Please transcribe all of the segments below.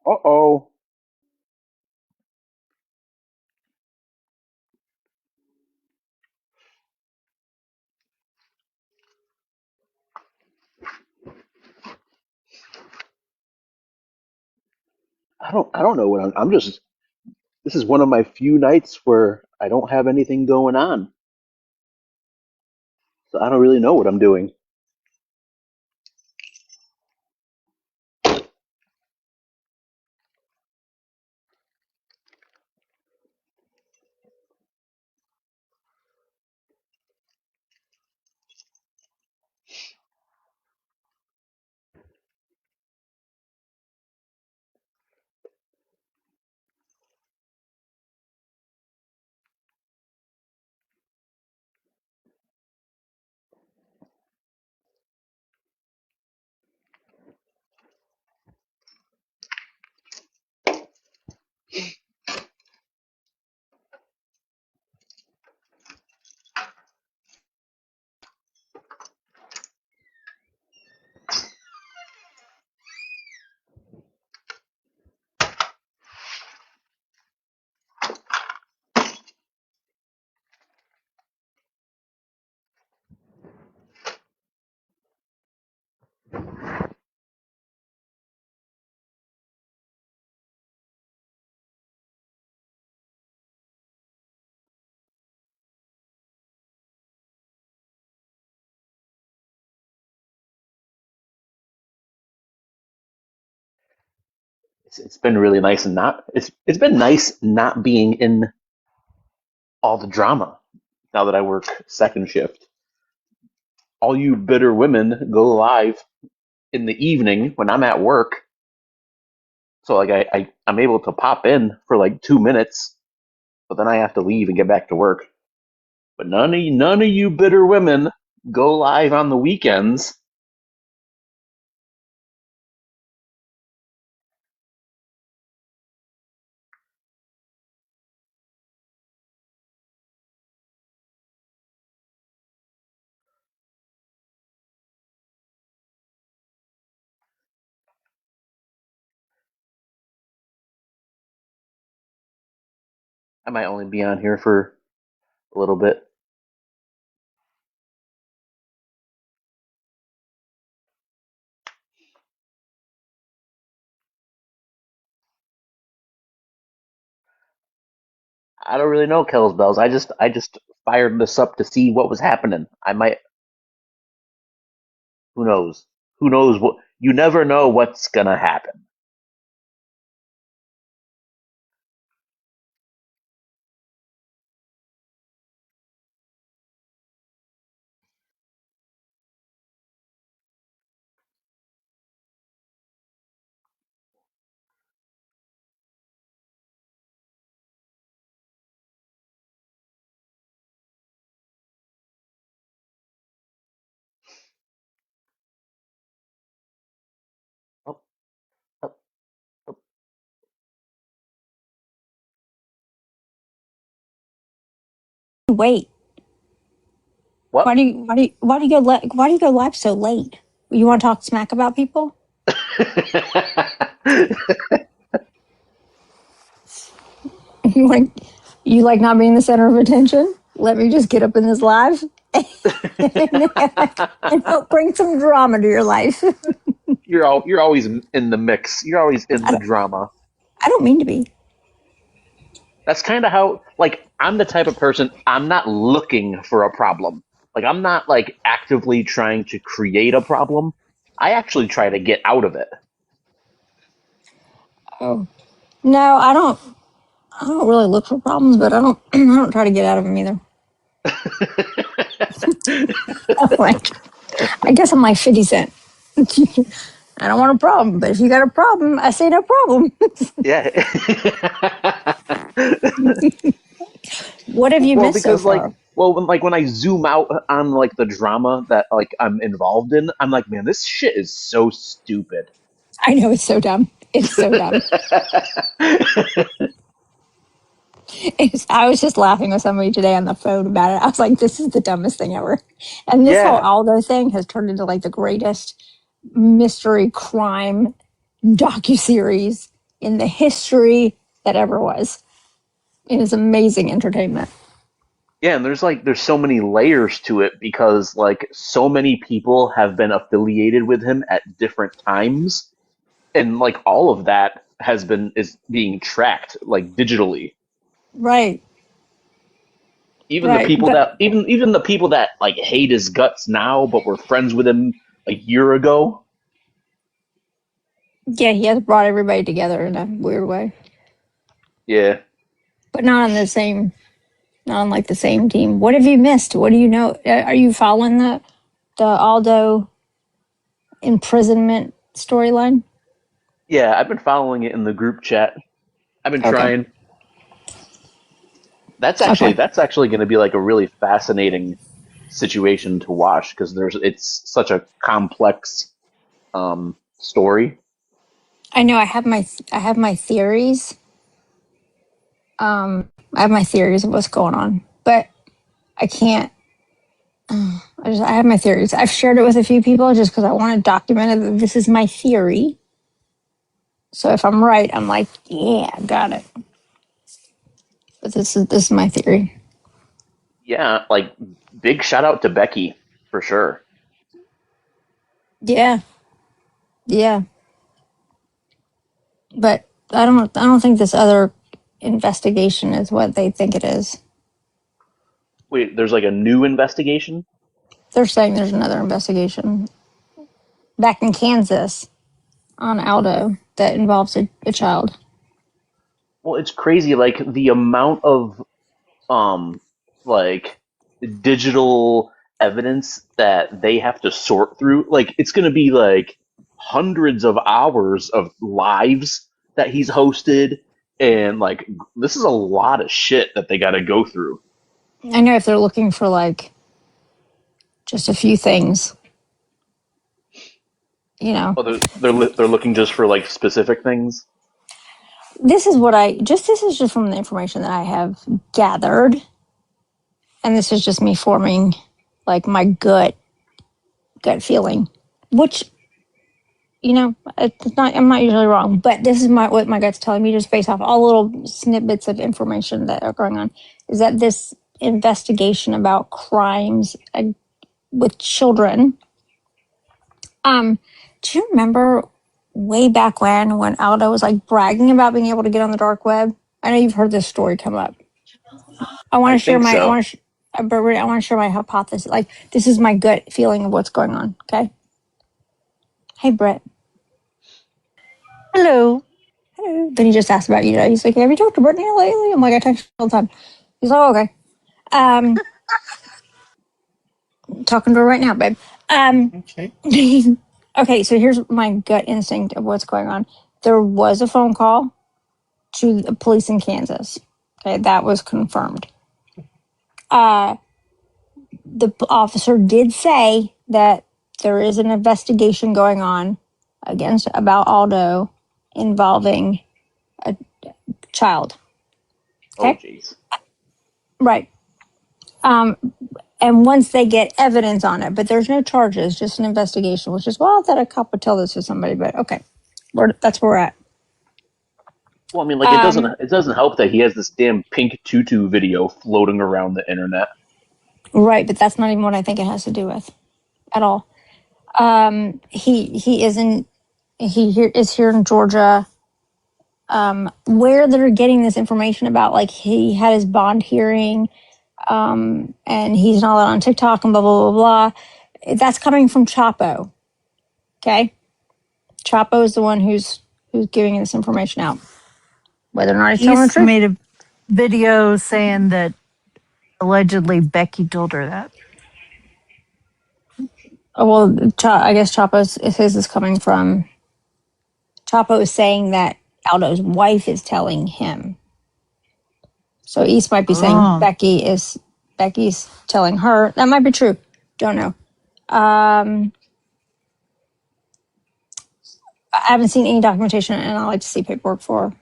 Uh-oh. I don't know what I'm just this is one of my few nights where I don't have anything going on. So I don't really know what I'm doing. It's been really nice and not it's been nice not being in all the drama now that I work second shift. All you bitter women go live in the evening when I'm at work. So like I'm able to pop in for like 2 minutes, but then I have to leave and get back to work. But none of you bitter women go live on the weekends. I might only be on here for a little bit. I don't really know Kells Bells. I just fired this up to see what was happening. I might who knows? Who knows what you never know what's gonna happen. Oh, oh, oh. Wait, What? why do you go live so late? You want to talk smack about people? You like you like not being the center of attention? Let me just get up in this live and help bring some drama to your life. You're always in the mix. You're always in I the don't, drama. I don't mean to be. That's kind of how like I'm the type of person I'm not looking for a problem. Like I'm not like actively trying to create a problem. I actually try to get out of it. Oh no, I don't. I don't really look for problems, but I don't. I don't try to get out of them either. Like, I guess I'm like 50 Cent. I don't want a problem, but if you got a problem, I say no problem. Yeah. What have you Well, missed so because like far? when I zoom out on like the drama that like I'm involved in, I'm like, man, this shit is so stupid. I know it's so dumb. It's so dumb. I was just laughing with somebody today on the phone about it. I was like, this is the dumbest thing ever. And this whole Yeah. Aldo thing has turned into like the greatest mystery crime docuseries. in the history that ever was. It is amazing entertainment. Yeah, and there's so many layers to it because like so many people have been affiliated with him at different times, and like all of that is being tracked like digitally. Right, Even the right. people But that even the people that like hate his guts now, but were friends with him a year ago. yeah, he has brought everybody together in a weird way, Yeah, but not on the same, not on like the same team. What have you missed? What do you know? Are you following the Aldo imprisonment storyline? yeah. I've been following it in the group chat. I've been Okay, trying. okay. That's actually going to be like a really fascinating situation to watch because it's such a complex story. I know I have my theories. I have my theories of what's going on, but I can't. I have my theories. I've shared it with a few people just because I want to document it. That this is my theory. So if I'm right, I'm like, yeah, got it. But this is my theory. Yeah, like big shout out to Becky for sure. Yeah, yeah. But I don't think this other investigation is what they think it is. Wait, there's like a new investigation? They're saying there's another investigation back in Kansas on Aldo that involves a child. Well, it's crazy like the amount of um like digital evidence that they have to sort through. Like it's going to be like hundreds of hours of lives that he's hosted and like this is a lot of shit that they got to go through. I know if they're looking for like just a few things, you know. Oh, they're looking just for like specific things. This is just from the information that I have gathered, and this is just me forming like my gut feeling, which you know it's not. I'm not usually wrong, but this is what my gut's telling me just based off all little snippets of information that are going on. Is that this investigation about crimes with children? Um, do you remember way back when Aldo was like bragging about being able to get on the dark web? I know you've heard this story come up. I want I to share think my so. I want to share my hypothesis. Like this is my gut feeling of what's going on. Okay. Hey Brett. Hello. Hello. Then he just asked about you. He's like, "Have you talked to Brittany lately?" I'm like, "I text her all the time." He's like, oh, "Okay." Um, talking to her right now, babe. Okay. Okay. So here's my gut instinct of what's going on. There was a phone call to the police in Kansas. Okay, that was confirmed. Uh, the officer did say that there is an investigation going on against about Aldo involving a child. Oh Okay, jeez. right. Um, and once they get evidence on it, but there's no charges, just an investigation. Which is well, I thought a cop would tell this to somebody, but okay, that's where we're at. Well, I mean, like Um, it doesn't help that he has this damn pink tutu video floating around the internet. right, but that's not even what I think it has to do with at all. He isn't. Is here in Georgia, where they're getting this information about. Like he had his bond hearing, and he's not allowed on TikTok and blah blah blah blah. That's coming from Chapo. Okay, Chapo is the one who's giving this information out. Whether or not he's telling the He's truth. made a video saying that allegedly Becky told her that. Oh, well, I guess Chapo's his is coming from. Chapo is saying that Aldo's wife is telling him. So East might be saying Oh. Becky's telling her. That might be true. Don't know. I haven't seen any documentation, and I like to see paperwork for,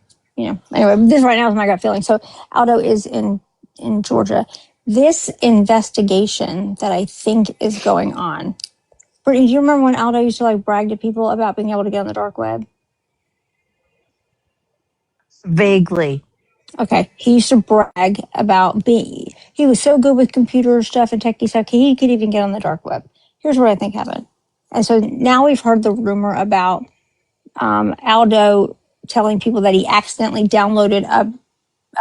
Anyway, this right now is my gut feeling. So Aldo is in Georgia. This investigation that I think is going on. Brittany, do you remember when Aldo used to like brag to people about being able to get on the dark web? Vaguely. Okay, he used to brag about being. He was so good with computer stuff and techie stuff. He could even get on the dark web. Here's what I think happened. And so now we've heard the rumor about Aldo telling people that he accidentally downloaded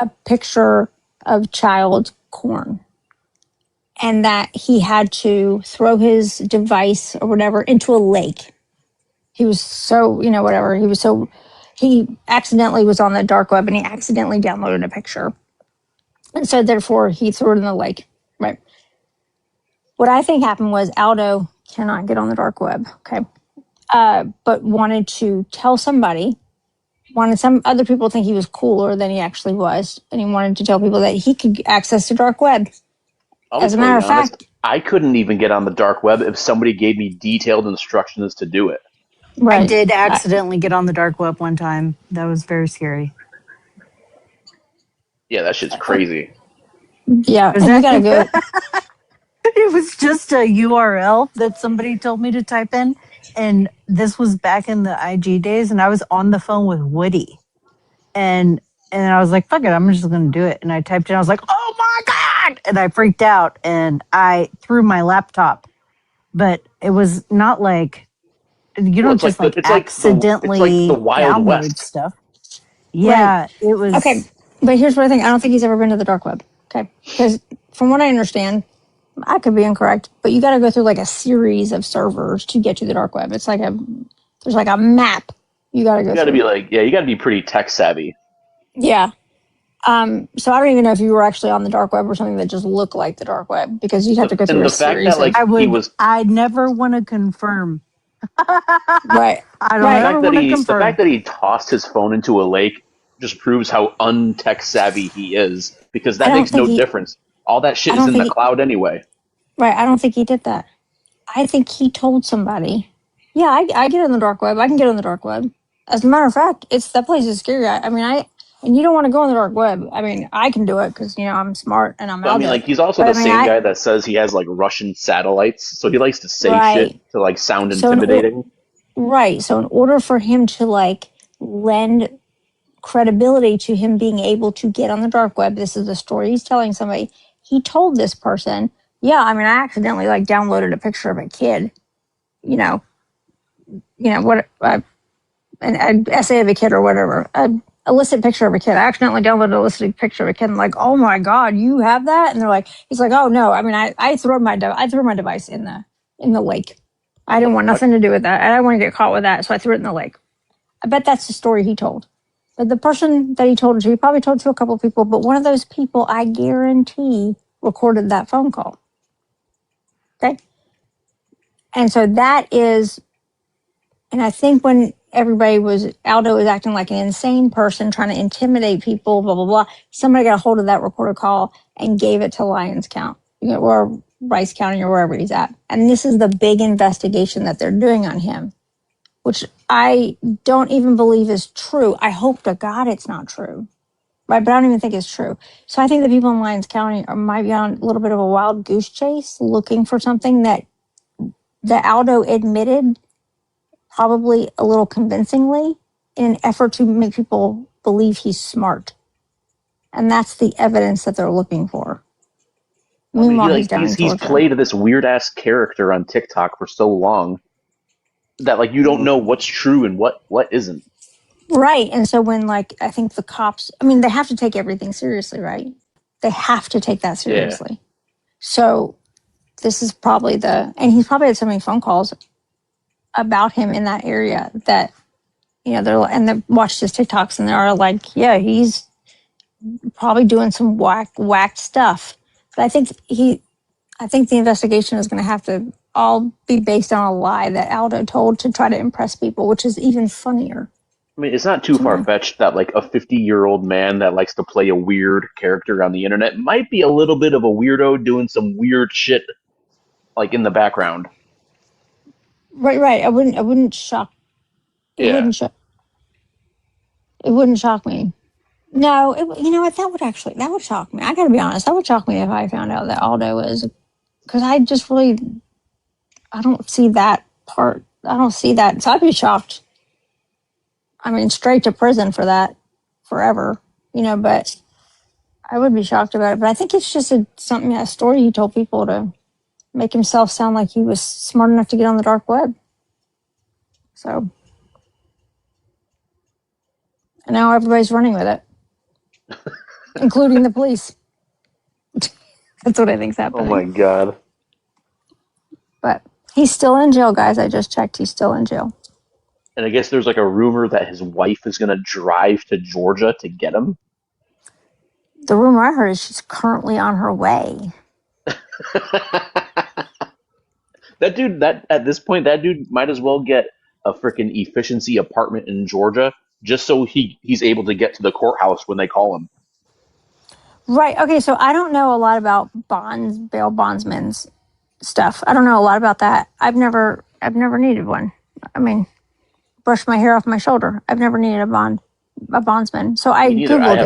a picture of child corn, and that he had to throw his device or whatever into a lake. He was so, whatever. He accidentally was on the dark web and he accidentally downloaded a picture. And so therefore he threw it in the lake. Right. What I think happened was Aldo cannot get on the dark web. Okay. But wanted to tell somebody, wanted some other people to think he was cooler than he actually was. And he wanted to tell people that he could access the dark web. As a matter of fact, I couldn't even get on the dark web if somebody gave me detailed instructions to do it. right. I did accidentally get on the dark web one time. That was very scary. Yeah, that shit's crazy. Yeah, and you gotta go. It was just a URL that somebody told me to type in. And this was back in the IG days, and I was on the phone with Woody. And I was like, fuck it, I'm just gonna do it. And I typed in, I was like, oh my God. And I freaked out and I threw my laptop. But it was not like you don't just like accidentally the Wild download West stuff. Yeah, Right. it was Okay, but here's what I think. I don't think he's ever been to the dark web. Okay, because from what I understand, I could be incorrect, but you got to go through like a series of servers to get to the dark web. It's like there's like a map you got to go. You got to be you got to be pretty tech savvy. Yeah. So I don't even know if you were actually on the dark web or something that just looked like the dark web, because you'd have to go through a series. I never want to confirm. Right. I don't ever want to confirm. The fact that he tossed his phone into a lake just proves how untech savvy he is, because that makes no difference. All that shit is in the cloud anyway. Right. I don't think he did that. I think he told somebody, yeah, I get on the dark web. I can get on the dark web. As a matter of fact, that place is scary. And you don't want to go on the dark web. I mean, I can do it because, I'm smart and I'm out there. He's also the same guy that says he has, Russian satellites, so he likes to say shit to, sound intimidating. Right. So in order for him to, lend credibility to him being able to get on the dark web, this is the story he's telling somebody. He told this person, yeah, I accidentally, downloaded a picture of a kid, an essay of a kid or whatever, an illicit picture of a kid. I accidentally downloaded an illicit picture of a kid. And like, oh my God, you have that? And they're like, he's like, oh no. I threw my device in the lake. I didn't want nothing to do with that. I didn't want to get caught with that. So I threw it in the lake. I bet that's the story he told. But the person that he told it to, he probably told it to a couple of people, but one of those people, I guarantee, recorded that phone call. Okay. And so that is, and I think when Aldo was acting like an insane person trying to intimidate people, blah, blah, blah, somebody got a hold of that recorded call and gave it to Lyons County, or Rice County or wherever he's at. And this is the big investigation that they're doing on him, which I don't even believe is true. I hope to God it's not true. Right, but I don't even think it's true. So I think the people in Lyons County might be on a little bit of a wild goose chase looking for something that Aldo admitted, probably a little convincingly, in an effort to make people believe he's smart. And that's the evidence that they're looking for. Meanwhile, he's played this weird ass character on TikTok for so long that you don't know what's true and what isn't. Right. And so when I think the cops, they have to take everything seriously, right? They have to take that seriously. Yeah. So this is probably and he's probably had so many phone calls about him in that area that, they watched his TikToks and they're like, yeah, he's probably doing some whacked stuff. But I think the investigation is going to have to all be based on a lie that Aldo told to try to impress people, which is even funnier. It's not too far-fetched that a 50-year-old man that likes to play a weird character on the internet might be a little bit of a weirdo doing some weird shit in the background. Right. It wouldn't shock. It wouldn't shock me. No, you know what? That would shock me. I got to be honest. That would shock me if I found out that Aldo is, because I don't see that part. I don't see that. So I'd be shocked. Straight to prison for that forever, but I would be shocked about it. But I think it's just a story he told people to make himself sound like he was smart enough to get on the dark web. So, and now everybody's running with it, including the police. That's what I think's Oh happening. my god. But he's still in jail, guys. I just checked. He's still in jail. And I guess there's like a rumor that his wife is going to drive to Georgia to get him. The rumor I heard is she's currently on her way. That at this point, that dude might as well get a freaking efficiency apartment in Georgia just so he's able to get to the courthouse when they call him. Right. Okay. So I don't know a lot about bail bondsmen's stuff. I don't know a lot about that. I've never needed one. I mean, brush my hair off my shoulder. I've never needed a bondsman. So I Me neither. Googled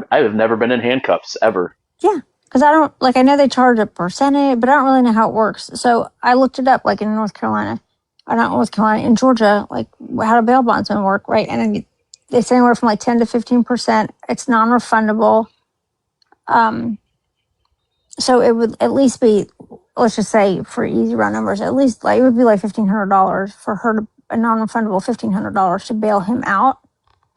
it. I have never been in handcuffs ever. Yeah. Because I know they charge a percentage, but I don't really know how it works. So I looked it up, like in North Carolina, or not North Carolina, in Georgia, like how do bail bondsmen work, right? And then it's anywhere from like 10 to 15%. It's non-refundable. So it would at least be, let's just say for easy round numbers, at least like it would be like $1,500 for her to, a non-refundable $1,500 to bail him out.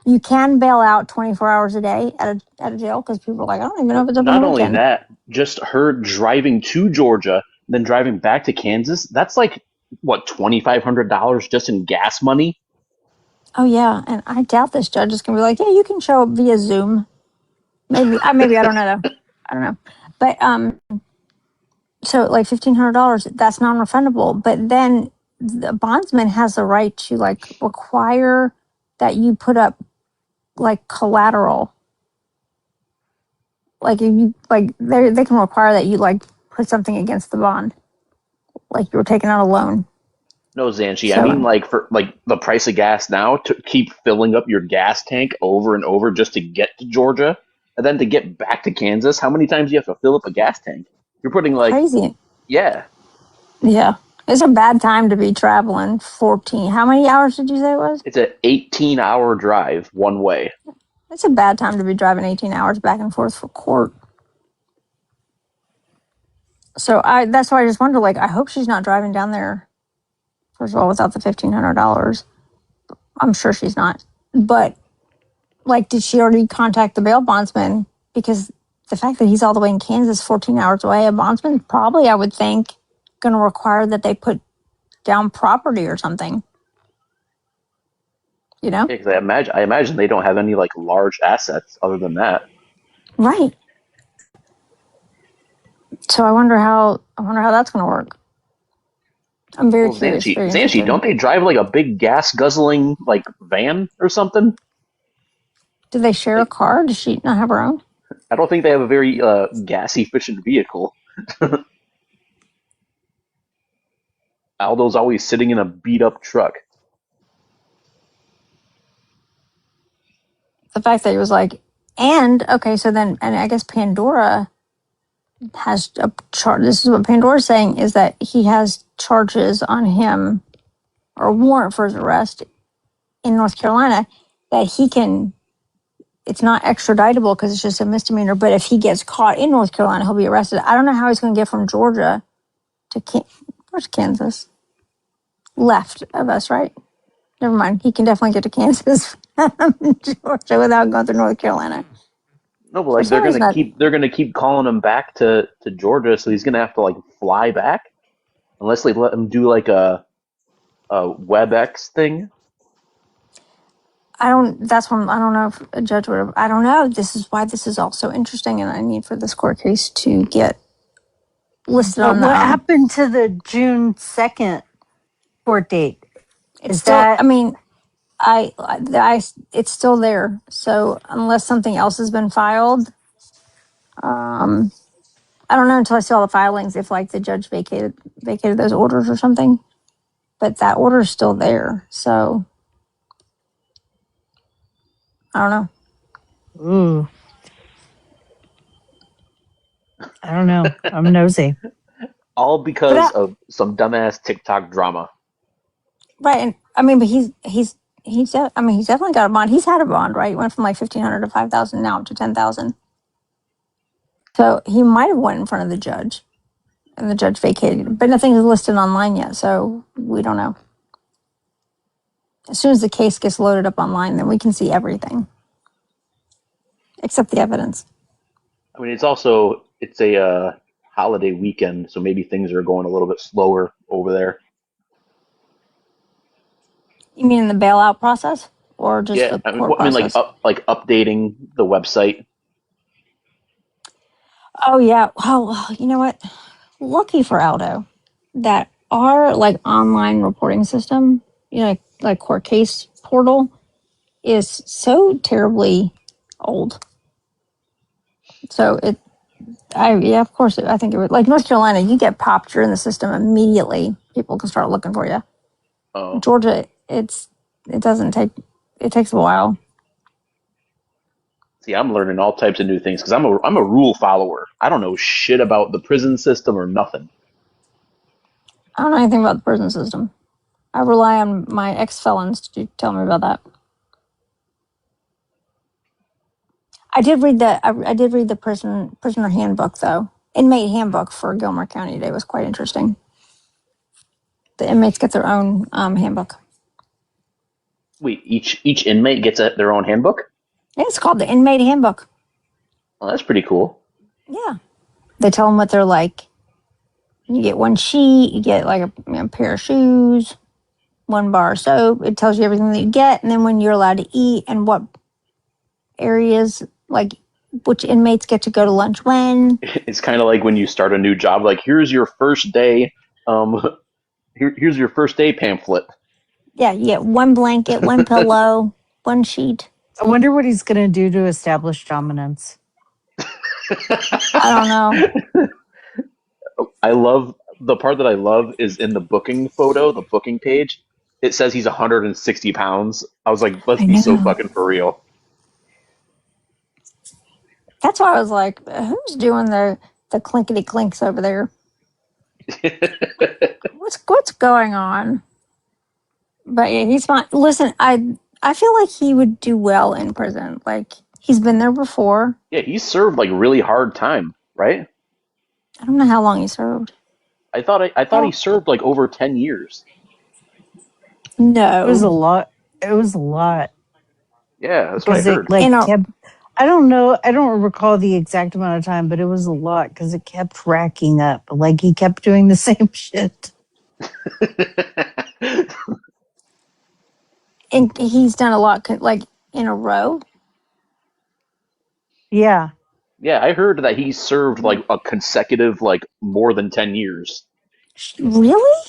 You can bail out 24 hours a day at a jail because people are like, I don't even know if it's open Not on the only weekend. that, just her driving to Georgia, then driving back to Kansas. That's like what, $2,500 just in gas money. Oh yeah, and I doubt this judge is gonna be like, yeah, you can show up via Zoom. Maybe I don't know though. I don't know, but so like $1,500, that's non-refundable. But then the bondsman has the right to like require that you put up like collateral. Like if you like, they can require that you like put something against the bond, like you were taking out a loan. No, Zanchi. I So mean, like for like the price of gas now, to keep filling up your gas tank over and over just to get to Georgia, and then to get back to Kansas. How many times do you have to fill up a gas tank? You're putting like, crazy. yeah, Yeah, it's a bad time to be traveling 14. How many hours did you say it was? it's an 18-hour drive one way. It's a bad time to be driving 18 hours back and forth for court. So that's why I just wonder, like, I hope she's not driving down there, first of all, without the $1,500. I'm sure she's not. But, like, did she already contact the bail bondsman? Because the fact that he's all the way in Kansas, 14 hours away, a bondsman probably, I would think, going to require that they put down property or something. You know? Because I imagine they don't have any like large assets other than that. Right. So I wonder how that's going to work. I'm very curious. Zanchi, don't they drive like a big gas guzzling like van or something? Do they share a car? Does she not have her own? I don't think they have a very gas efficient vehicle. Aldo's always sitting in a beat up truck. The fact that he was like, and okay, so then, and I guess Pandora has a charge. This is what Pandora's saying, is that he has charges on him or a warrant for his arrest in North Carolina that he can, it's not extraditable because it's just a misdemeanor, but if he gets caught in North Carolina, he'll be arrested. I don't know how he's going to get from Georgia to where's Kansas? Left of us, right? Never mind. He can definitely get to Kansas from Georgia without going through North Carolina. No, but like they're gonna keep calling him back to Georgia, so he's gonna have to like fly back, unless they let him do like a WebEx thing. I don't know if a judge would have, I don't know. This is why this is all so interesting, and I need for this court case to get listed on what happened to the June 2nd court date? It's still there. So unless something else has been filed, I don't know until I see all the filings if like the judge vacated those orders or something. But that order is still there. So I don't know. Ooh. I don't know. I'm nosy. All because of some dumbass TikTok drama. Right, and I mean, but he's he's definitely got a bond. He's had a bond, right? It went from like 1,500 to 5,000, now up to 10,000. So he might have went in front of the judge, and the judge vacated it. But nothing is listed online yet, so we don't know. As soon as the case gets loaded up online, then we can see everything, except the evidence. I mean, it's a holiday weekend, so maybe things are going a little bit slower over there. You mean in the bailout process, or just Yeah, the court I mean, process? like updating the website. Oh yeah. Well, you know what? Lucky for Aldo that our like online reporting system, like court case portal, is so terribly old. So yeah, of course, I think it would, like North Carolina, you get popped, you're in the system immediately. People can start looking for you. Oh, Georgia, it doesn't take, it takes a while. see, I'm learning all types of new things because I'm a rule follower. I don't know shit about the prison system or nothing. I don't know anything about the prison system. I rely on my ex felons to tell me about that. I did read the prisoner handbook though. Inmate handbook for Gilmer County today was quite interesting. The inmates get their own handbook. Wait, each inmate gets their own handbook? Yeah, it's called the inmate handbook. Oh, that's pretty cool. Yeah, they tell them what they're like. You get one sheet. You get like a pair of shoes, one bar of soap. It tells you everything that you get, and then when you're allowed to eat and what areas, like which inmates get to go to lunch when. It's kind of like when you start a new job. Like, here's your first day. Here's your first day pamphlet. Yeah, you get one blanket, one pillow, one sheet. I wonder what he's going to do to establish dominance. I don't know. I love the part that I love is in the booking photo, the booking page. It says he's 160 pounds. I was like, let's I be so know. fucking for real. That's why I was like, who's doing the clinkety clinks over there? What's going on? But yeah, he's fine. Listen, I feel like he would do well in prison. Like he's been there before. Yeah, he served like really hard time, right? I don't know how long he served. I thought he Oh, served like over 10 years. it was a No, lot. It was a lot Yeah, that's what I because it heard. in like a kept. I don't know. I don't recall the exact amount of time, but it was a lot because it kept racking up. Like he kept doing the same shit. and he's done a lot like in a row. Yeah. Yeah, I heard that he served like a consecutive like more than 10 years. Really?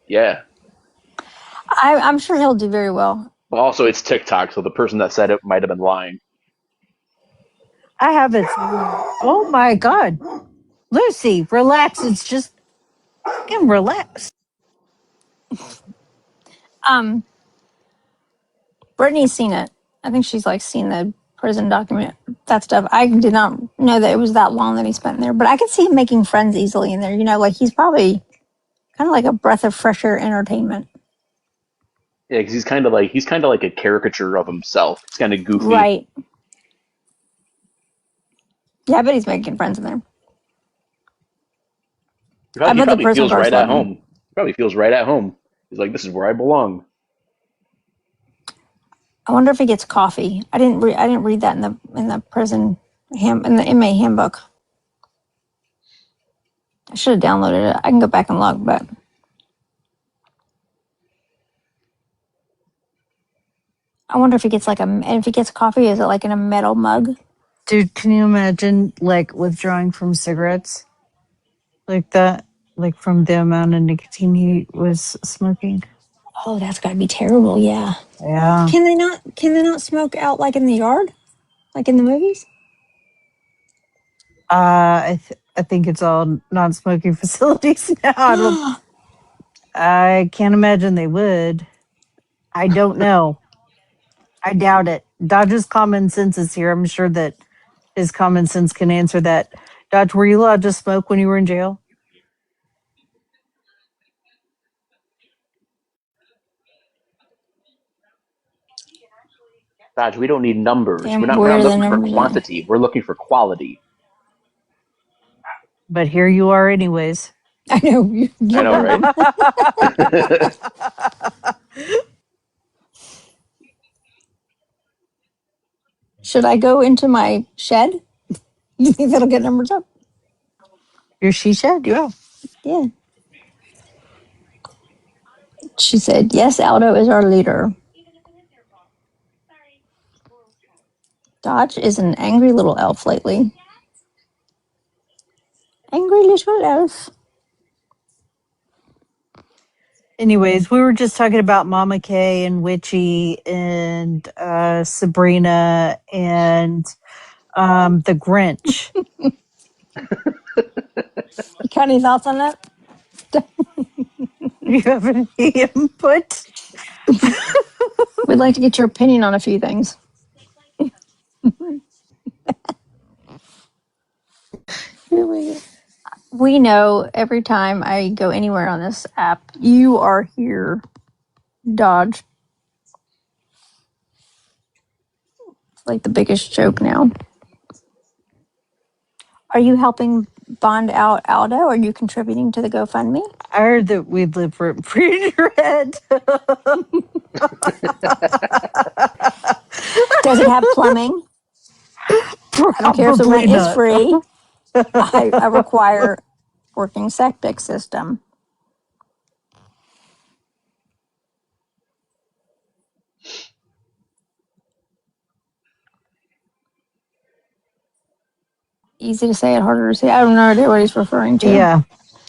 Yeah. I'm sure he'll do very well. But also it's TikTok, so the person that said it might have been lying. I have it. Oh my God. Lucy, relax. It's just fucking relax. Um, Brittany's seen it. I think she's like seen the prison document, that stuff. I did not know that it was that long that he spent in there, but I could see him making friends easily in there. Like he's probably kind of like a breath of fresh air entertainment. Yeah, because he's kind of like a caricature of himself. He's kind of goofy. Right. Yeah, I bet he's making friends in there. I He bet the probably prison feels guards right at love him. home. He probably feels right at home. He's like, this is where I belong. I wonder if he gets coffee. I didn't read that in the prison in the inmate handbook. I should have downloaded it. I can go back and look, but I wonder if he gets and if he gets coffee, is it like in a metal mug? Dude, can you imagine like withdrawing from cigarettes like that? Like from the amount of nicotine he was smoking? Oh, that's got to be terrible. Yeah. Yeah. Can they not smoke out like in the yard, like in the movies? I think it's all non-smoking facilities now. I can't imagine they would. I don't know. I doubt it. Dodge's common sense is here. I'm sure that his common sense can answer that. Dodge, were you allowed to smoke when you were in jail? Dodge, we don't need numbers. Damn, We're not where are the looking for numbers at? quantity. We're looking for quality. But here you are, anyways. I know. I know, right? Should I go into my shed? You think that'll get numbers up? Your she shed? Yeah. Yeah. She said, yes, Aldo is our leader. Dodge is an angry little elf lately. Angry little elf. Anyways, we were just talking about Mama Kay and Witchy and Sabrina and the Grinch. You got any thoughts on that? You have any input? We'd like to get your opinion on a few things. We know every time I go anywhere on this app, you are here, Dodge. It's like the biggest joke now. Are you helping bond out Aldo? Are you contributing to the GoFundMe? I heard that we live rent free in your head. Does it have plumbing? I don't care if the rent is free. I require working septic system. Easy to say it, harder to say. I have no idea what he's referring to. Yeah,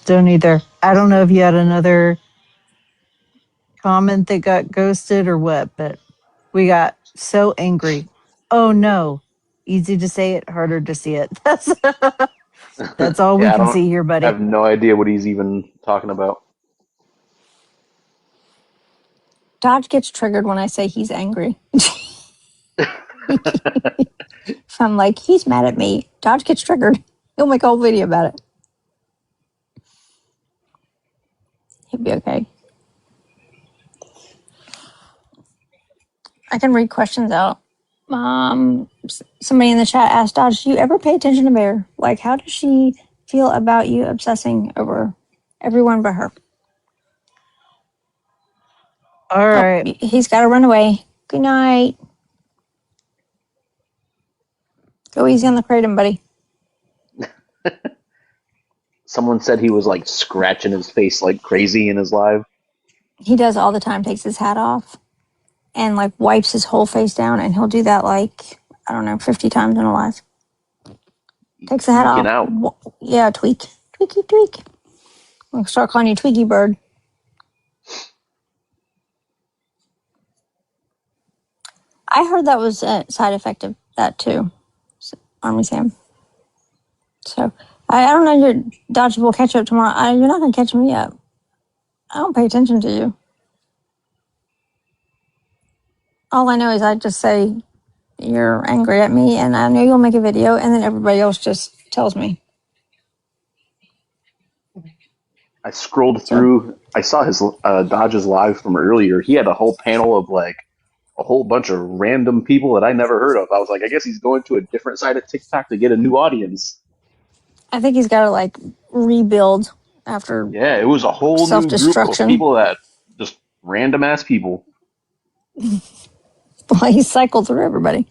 don't either. I don't know if you had another comment that got ghosted or what, but we got so angry. Oh no. Easy to say it, harder to see it. That's all we Yeah, can see here, I buddy. have no idea what he's even talking about. Dodge gets triggered when I say he's angry. If I'm like, he's mad at me, Dodge gets triggered. He'll make a whole video about it. He'll be okay. I can read questions out. Somebody in the chat asked Dodge, do you ever pay attention to Bear? Like, how does she feel about you obsessing over everyone but her? All right. Oh, he's got to run away. Good night. Go easy on the kratom, buddy. Someone said he was like scratching his face like crazy in his live. He does all the time, takes his hat off and like wipes his whole face down, and he'll do that like, I don't know, 50 times in a live. Takes the hat Tweaking off. out. Yeah, tweak. I'll start calling you Tweaky Bird. I heard that was a side effect of that too, Army Sam. So I don't know. Your Dodge will catch up tomorrow. You're not going to catch me up. I don't pay attention to you. All I know is I just say you're angry at me, and I know you'll make a video, and then everybody else just tells me. I scrolled through. I saw his Dodge's live from earlier. He had a whole panel of like a whole bunch of random people that I never heard of. I was like, I guess he's going to a different side of TikTok to get a new audience. I think he's got to like rebuild after. Yeah, it was a whole new group of Self-destruction. people that just random ass people. Well, he cycled through everybody.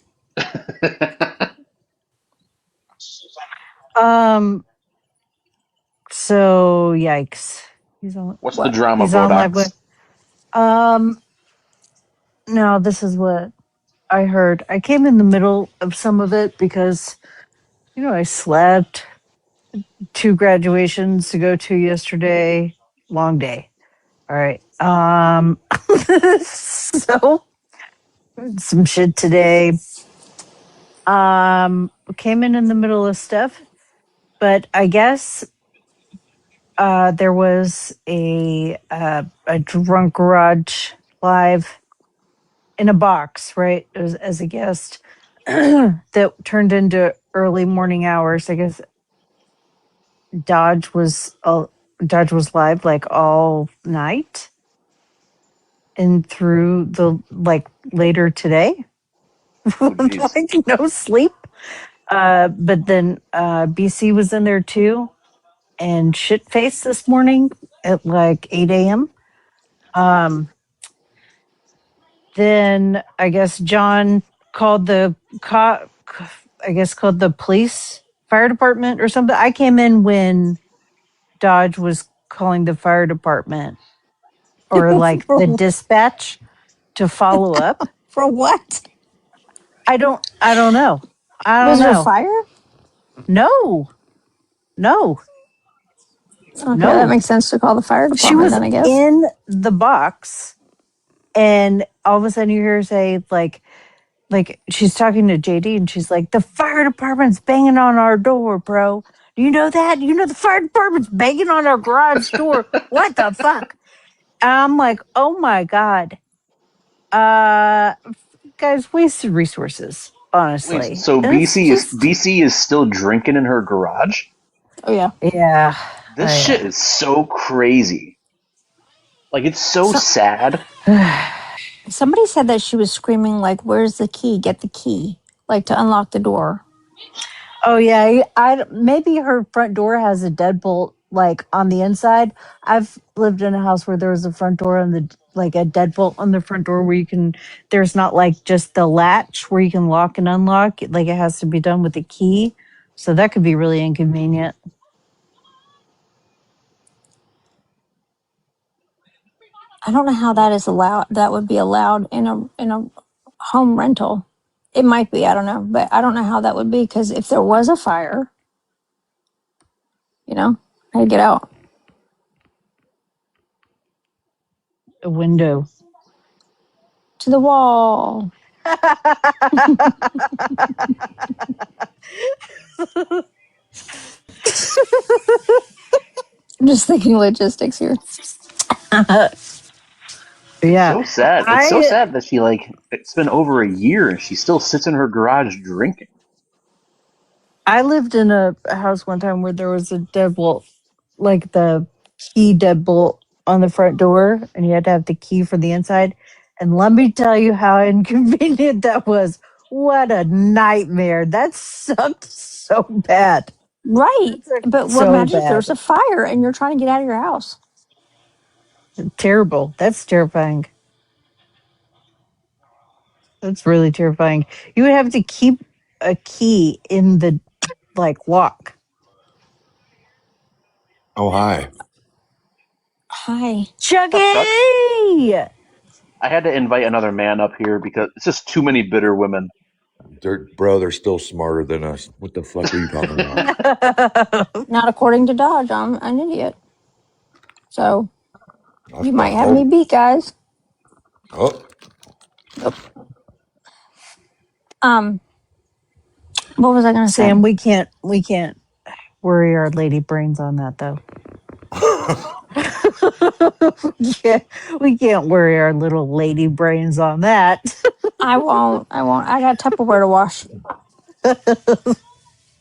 So yikes. He's on. What's the drama, He's on live Bodox? with. No, this is what I heard. I came in the middle of some of it because, I slept. 2 graduations to go to yesterday. Long day. All right. So some shit today. Came in the middle of stuff, but I guess there was a drunk garage live in a box, right? As a guest that turned into early morning hours. I guess Dodge was live like all night and through the like later today. jeez. like no sleep. But then BC was in there too, and shit faced this morning at like 8 a.m. Um, then I guess John called called the police fire department or something. I came in when Dodge was calling the fire department or like the dispatch to follow up. For what? I don't know. I don't Was there a know. fire? No. Okay, that makes sense to call the fire She department was then, I guess. in the box, and all of a sudden you hear her say like she's talking to JD, and she's like, "The fire department's banging on our door, bro. Do you know that? You know the fire department's banging on our garage door. What the fuck?" And I'm like, "Oh my god, guys, wasted resources, Wait, honestly." so And it's just, BC is still drinking in her garage? Oh yeah. yeah, This shit is so crazy. Like, it's so sad. Somebody said that she was screaming like, "Where's the key? Get the key!" Like to unlock the door. Oh yeah, I maybe her front door has a deadbolt like on the inside. I've lived in a house where there was a front door on the like a deadbolt on the front door where you can. There's not like just the latch where you can lock and unlock. Like it has to be done with a key, so that could be really inconvenient. I don't know how that is allowed. That would be allowed in a home rental. It might be. I don't know, but I don't know how that would be because if there was a fire, you know, how to get out. A window. To the wall. I'm just thinking logistics here. Yeah, So sad. It's so sad that it's been over a year and she still sits in her garage drinking. I lived in a house one time where there was a deadbolt, like the key deadbolt on the front door, and you had to have the key for the inside. And let me tell you how inconvenient that was. What a nightmare. That sucked so bad. Right. But So imagine if bad. there's a fire and you're trying to get out of your house. Terrible. That's terrifying. That's really terrifying. You would have to keep a key in the like lock. Oh, hi. Hi. Chucky! I had to invite another man up here because it's just too many bitter women. They're still smarter than us. What the fuck are you talking about? Not according to Dodge. I'm an idiot. So That's you the might have me whole- beat, guys. Oh, What was I going to say? Sam, we can't worry our lady brains on that though. Yeah, we can't worry our little lady brains on that. I won't. I got Tupperware to wash.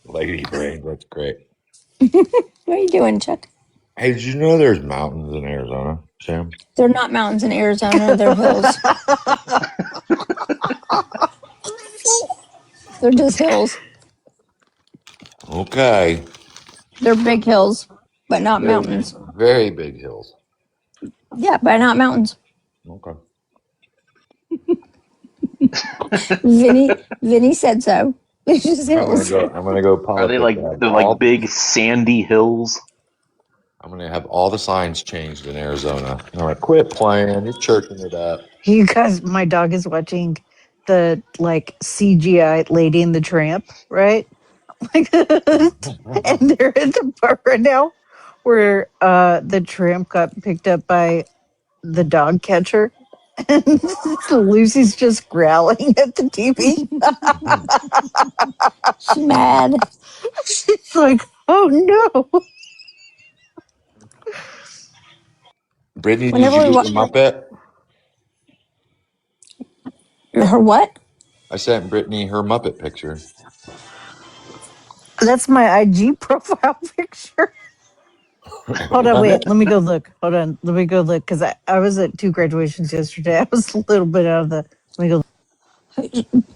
lady brain. That's great. What are you doing, Chuck? Hey, did you know there's mountains in Arizona, Sam? They're not mountains in Arizona. They're hills. They're just hills. Okay. They're big hills, but not mountains. Very big hills. Yeah, but not mountains. Okay. Vinny said so. It's just hills. I'm gonna go Are they politics. big sandy hills? I'm gonna have all the signs changed in Arizona. I'm like, quit playing. You're churching it up. You guys, my dog is watching the like CGI Lady and the Tramp, right? Like, and they're at the part right now where the tramp got picked up by the dog catcher. And Lucy's just growling at the TV. She's mad. She's like, "Oh no!" Brittany, did Whenever you we get wa- your Muppet? Her what? I sent Brittany her Muppet picture. That's my IG profile picture. Hold on, wait. Let me go look. Hold on. Let me go look because I was at 2 graduations yesterday. I was a little bit out of the. Let me go.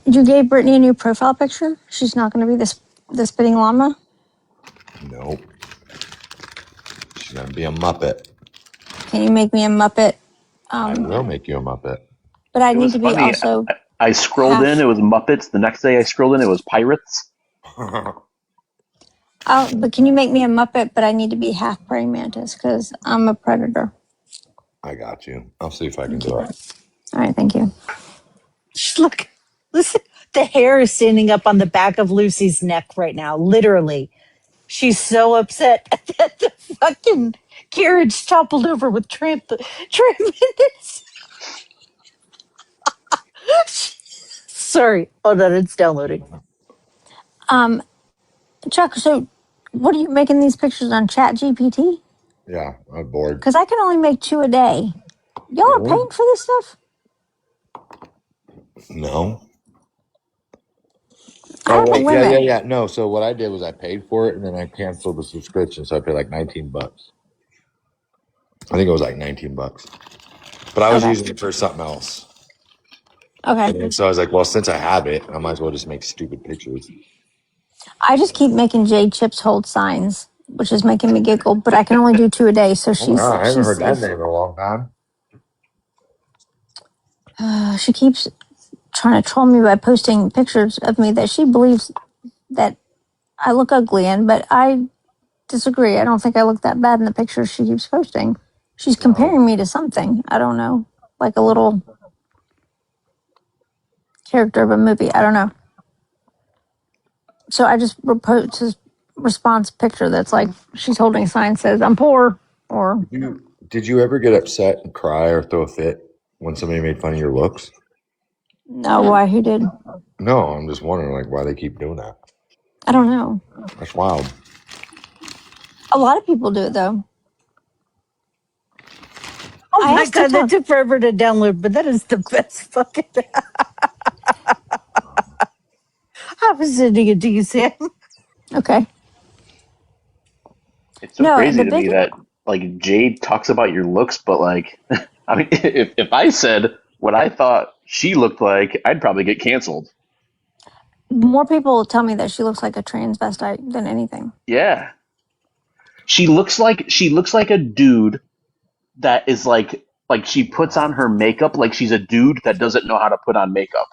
You gave Brittany a new profile picture? She's not going to be the spitting llama? Nope. She's gonna be a Muppet. Can you make me a Muppet? I will make you a Muppet. But I It need was to be funny. also I scrolled half. in, it was Muppets. The next day I scrolled in, it was Pirates. Oh, but can you make me a Muppet? But I need to be half praying mantis because I'm a predator. I got you. I'll see if I can Thank you. do it. All right, thank you. Look, listen. The hair is standing up on the back of Lucy's neck right now. Literally, she's so upset that the fucking carriage toppled over with tramp in it. Sorry, hold on, it's downloading. Chuck, so what are you making these pictures on Chat GPT? Yeah, I'm bored. Because I can only make 2 a day. Y'all are paying for this stuff? No. I Oh have a wait, limit. yeah. No, so what I did was I paid for it and then I canceled the subscription, so I paid like $19. I think it was like $19. But I was Okay. using it for something else. Okay. And then, so I was like, well, since I have it, I might as well just make stupid pictures. I just keep making Jade Chips hold signs, which is making me giggle, but I can only do 2 a day, so Oh, wow, I haven't she's heard that safe. name in a long time. She keeps trying to troll me by posting pictures of me that she believes that I look ugly in, but I disagree. I don't think I look that bad in the pictures she keeps posting. She's comparing me to something. I don't know, like a little character of a movie. I don't know. So I just post a response picture that's like she's holding a sign says I'm poor, or Did you ever get upset and cry or throw a fit when somebody made fun of your looks? no, why? Who did? No, I'm just wondering like why they keep doing that. I don't know. That's wild. A lot of people do it though. Oh I my asked god, that TikTok. took forever to download, but that is the best fucking. I was sending it to you, Sam. Okay. It's so No, crazy the to me big that like Jade talks about your looks, but like, I mean, if I said what I thought she looked like, I'd probably get canceled. more people tell me that she looks like a transvestite than anything. Yeah, she looks like a dude that is like she puts on her makeup like she's a dude that doesn't know how to put on makeup.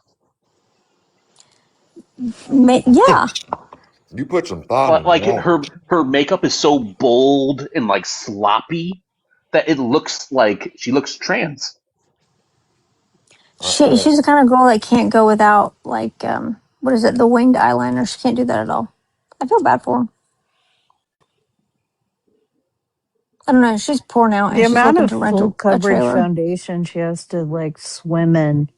Yeah, You put some thought But into like that. her makeup is so bold and like sloppy that it looks like she looks trans. she's the kind of girl that can't go without like what is it, the winged eyeliner. She can't do that at all. I feel bad for her. I don't know. She's poor now, The and she's amount looking of to rent full a coverage trailer. foundation she has to like swim in.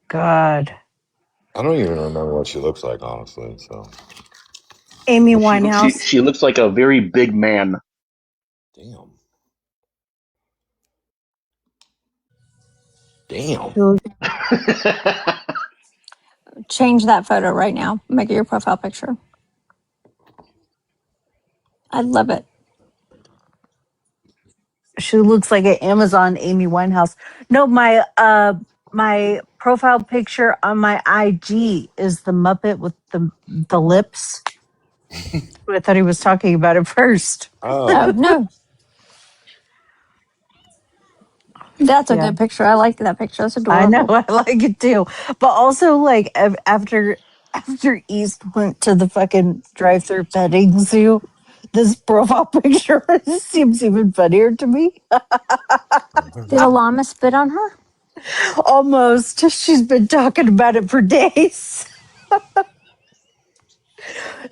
God. I don't even remember what she looks like, honestly. So Amy She Winehouse. she looks like a very big man. damn. Damn. Change that photo right now. Make it your profile picture. I love it. She looks like an Amazon Amy Winehouse. No, my profile picture on my IG is the Muppet with the lips. I thought he was talking about it first. Oh Oh, no, that's a Yeah, good picture. I like that picture. That's I know. adorable. I like it too. But also, like after East went to the fucking drive-through petting zoo, this profile picture seems even funnier to me. Did a llama spit on her? Almost. She's been talking about it for days.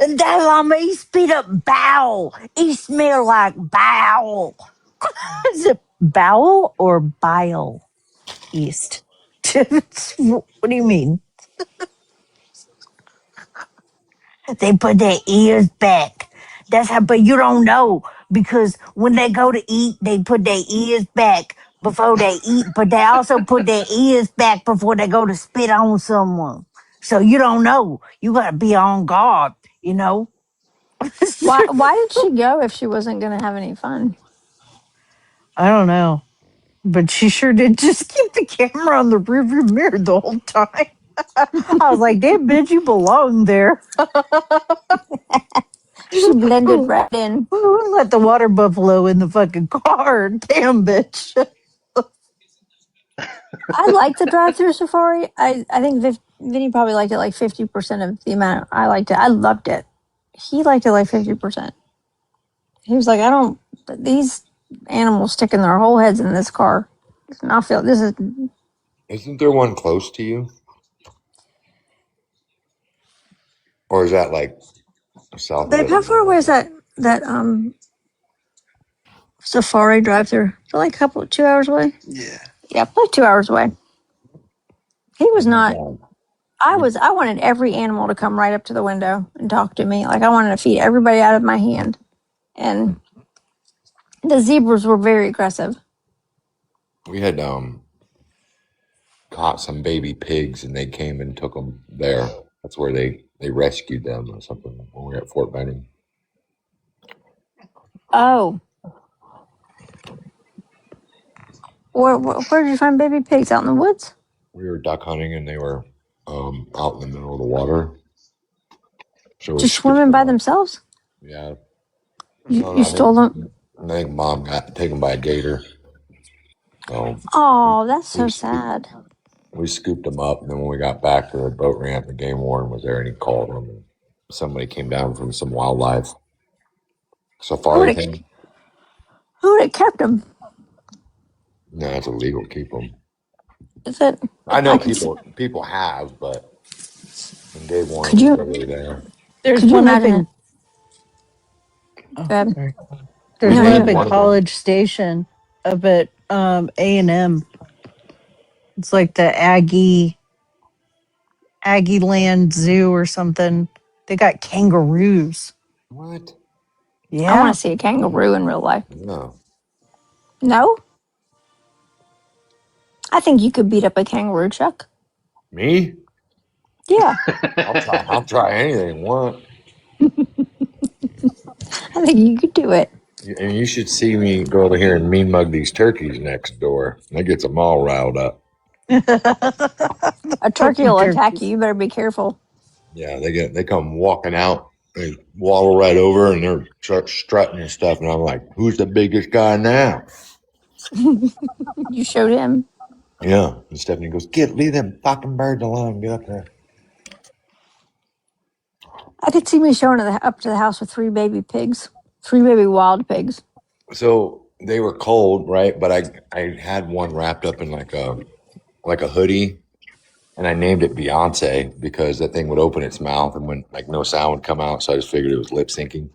And that llama, he spit up bowel. He smelled like bowel. Is it bowel or bile? East. What do you mean? They put their ears back. That's how, but you don't know because when they go to eat, they put their ears back before they eat, but they also put their ears back before they go to spit on someone. So you don't know. You got to be on guard, you know? Why did she go if she wasn't going to have any fun? I don't know. But she sure did just keep the camera on the rearview mirror the whole time. I was like, damn, bitch, you belong there. She blended right in. Let the water buffalo in the fucking car. Damn, bitch. I like the drive-through safari. I think Vinny probably liked it like 50% of the amount I liked it. I loved it. He liked it like 50%. He was like, I don't. These animals sticking their whole heads in this car. And I feel this is. Isn't there one close to you? Or is that like south of Babe, how far away is that safari drive-through? Is it like a couple 2 hours away? Yeah, like 2 hours away. He was not. I wanted every animal to come right up to the window and talk to me. Like I wanted to feed everybody out of my hand. And the zebras were very aggressive. We had caught some baby pigs and they came and took them there. That's where they rescued them or something when we were at Fort Benning. Oh. Where did you find baby pigs? Out in the woods? We were duck hunting and they were out in the middle of the water. So Just swimming by themselves? Yeah. You stole them? I think Mom got taken by a gator. Oh, that's so sad. We scooped them up, and then when we got back to the boat ramp, the game warden was there, and he called them. And somebody came down from some wildlife safari thing. Who would have kept them? No, it's illegal to keep them. Is it? I know people have, but when game warden was really there. There's one up in. Sorry. There's one up in College Station, up at A&M. It's like the Aggie Land Zoo or something. They got kangaroos. What? Yeah. I want to see a kangaroo in real life. No. No? I think you could beat up a kangaroo, Chuck. Me? Yeah. I'll try anything you want. I think you could do it. And you should see me go over here and mean mug these turkeys next door. That gets them all riled up. A turkey will attack you. You better be careful. Yeah, they come walking out. They waddle right over and they're start strutting and stuff. And I'm like, who's the biggest guy now? You showed him. Yeah. And Stephanie goes, leave them fucking birds alone. Get up there. I could see me showing up to the house with 3 baby pigs. 3 baby wild pigs. So they were cold, right? But I had one wrapped up in like a hoodie. And I named it Beyonce because that thing would open its mouth and when like no sound would come out. So I just figured it was lip syncing.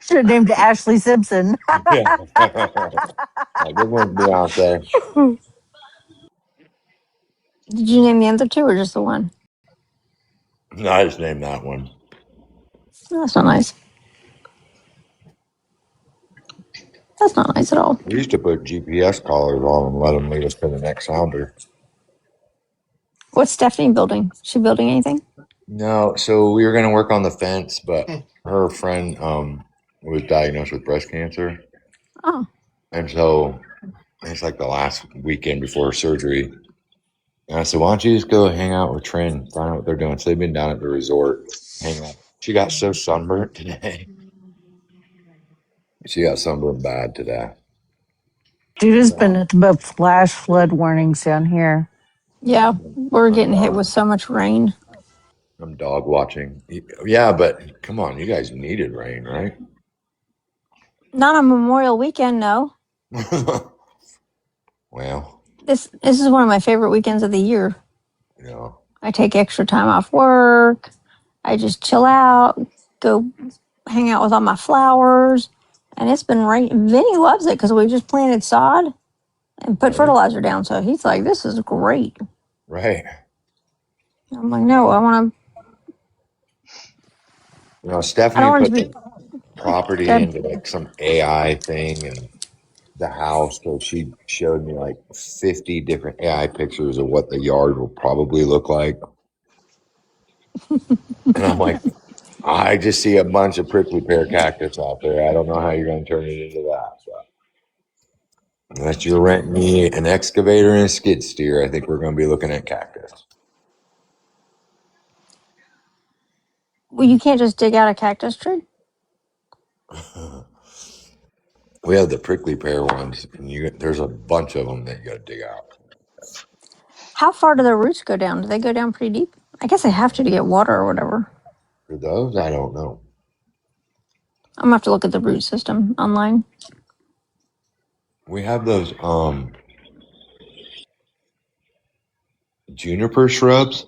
Should have named it Ashley Simpson. Yeah. Like, good one, Beyonce. Did you name the other 2 or just the one? No, I just named that one. No, that's not nice. That's not nice at all. We used to put GPS collars on and let them lead us to the next sounder. What's Stephanie building? Is she building anything? No, so we were going to work on the fence, but her friend was diagnosed with breast cancer. Oh. And so it's like the last weekend before her surgery. And I said, why don't you just go hang out with Trin, find out what they're doing. So they've been down at the resort hanging out. She got so sunburnt today. She got sunburned bad today. Dude, it's been about flash flood warnings down here. Yeah, we're getting hit with so much rain. I'm dog watching. Yeah, but come on, you guys needed rain, right? Not on Memorial Weekend, no. Well, this is one of my favorite weekends of the year. Yeah. I take extra time off work. I just chill out, go hang out with all my flowers, and it's been raining. Vinny loves it because we just planted sod and put fertilizer down. So he's like, "This is great." Right. I'm like, "No, I want to." Stephanie put the property into like some AI thing and the house. So she showed me like 50 different AI pictures of what the yard will probably look like. And I'm like, I just see a bunch of prickly pear cactus out there. I don't know how you're going to turn it into that. So. Unless you're renting me an excavator and a skid steer, I think we're going to be looking at cactus. Well, you can't just dig out a cactus tree. We have the prickly pear ones, and there's a bunch of them that you got to dig out. How far do the roots go down? Do they go down pretty deep? I guess they have to get water or whatever. For those, I don't know. I'm gonna have to look at the root system online. We have those juniper shrubs,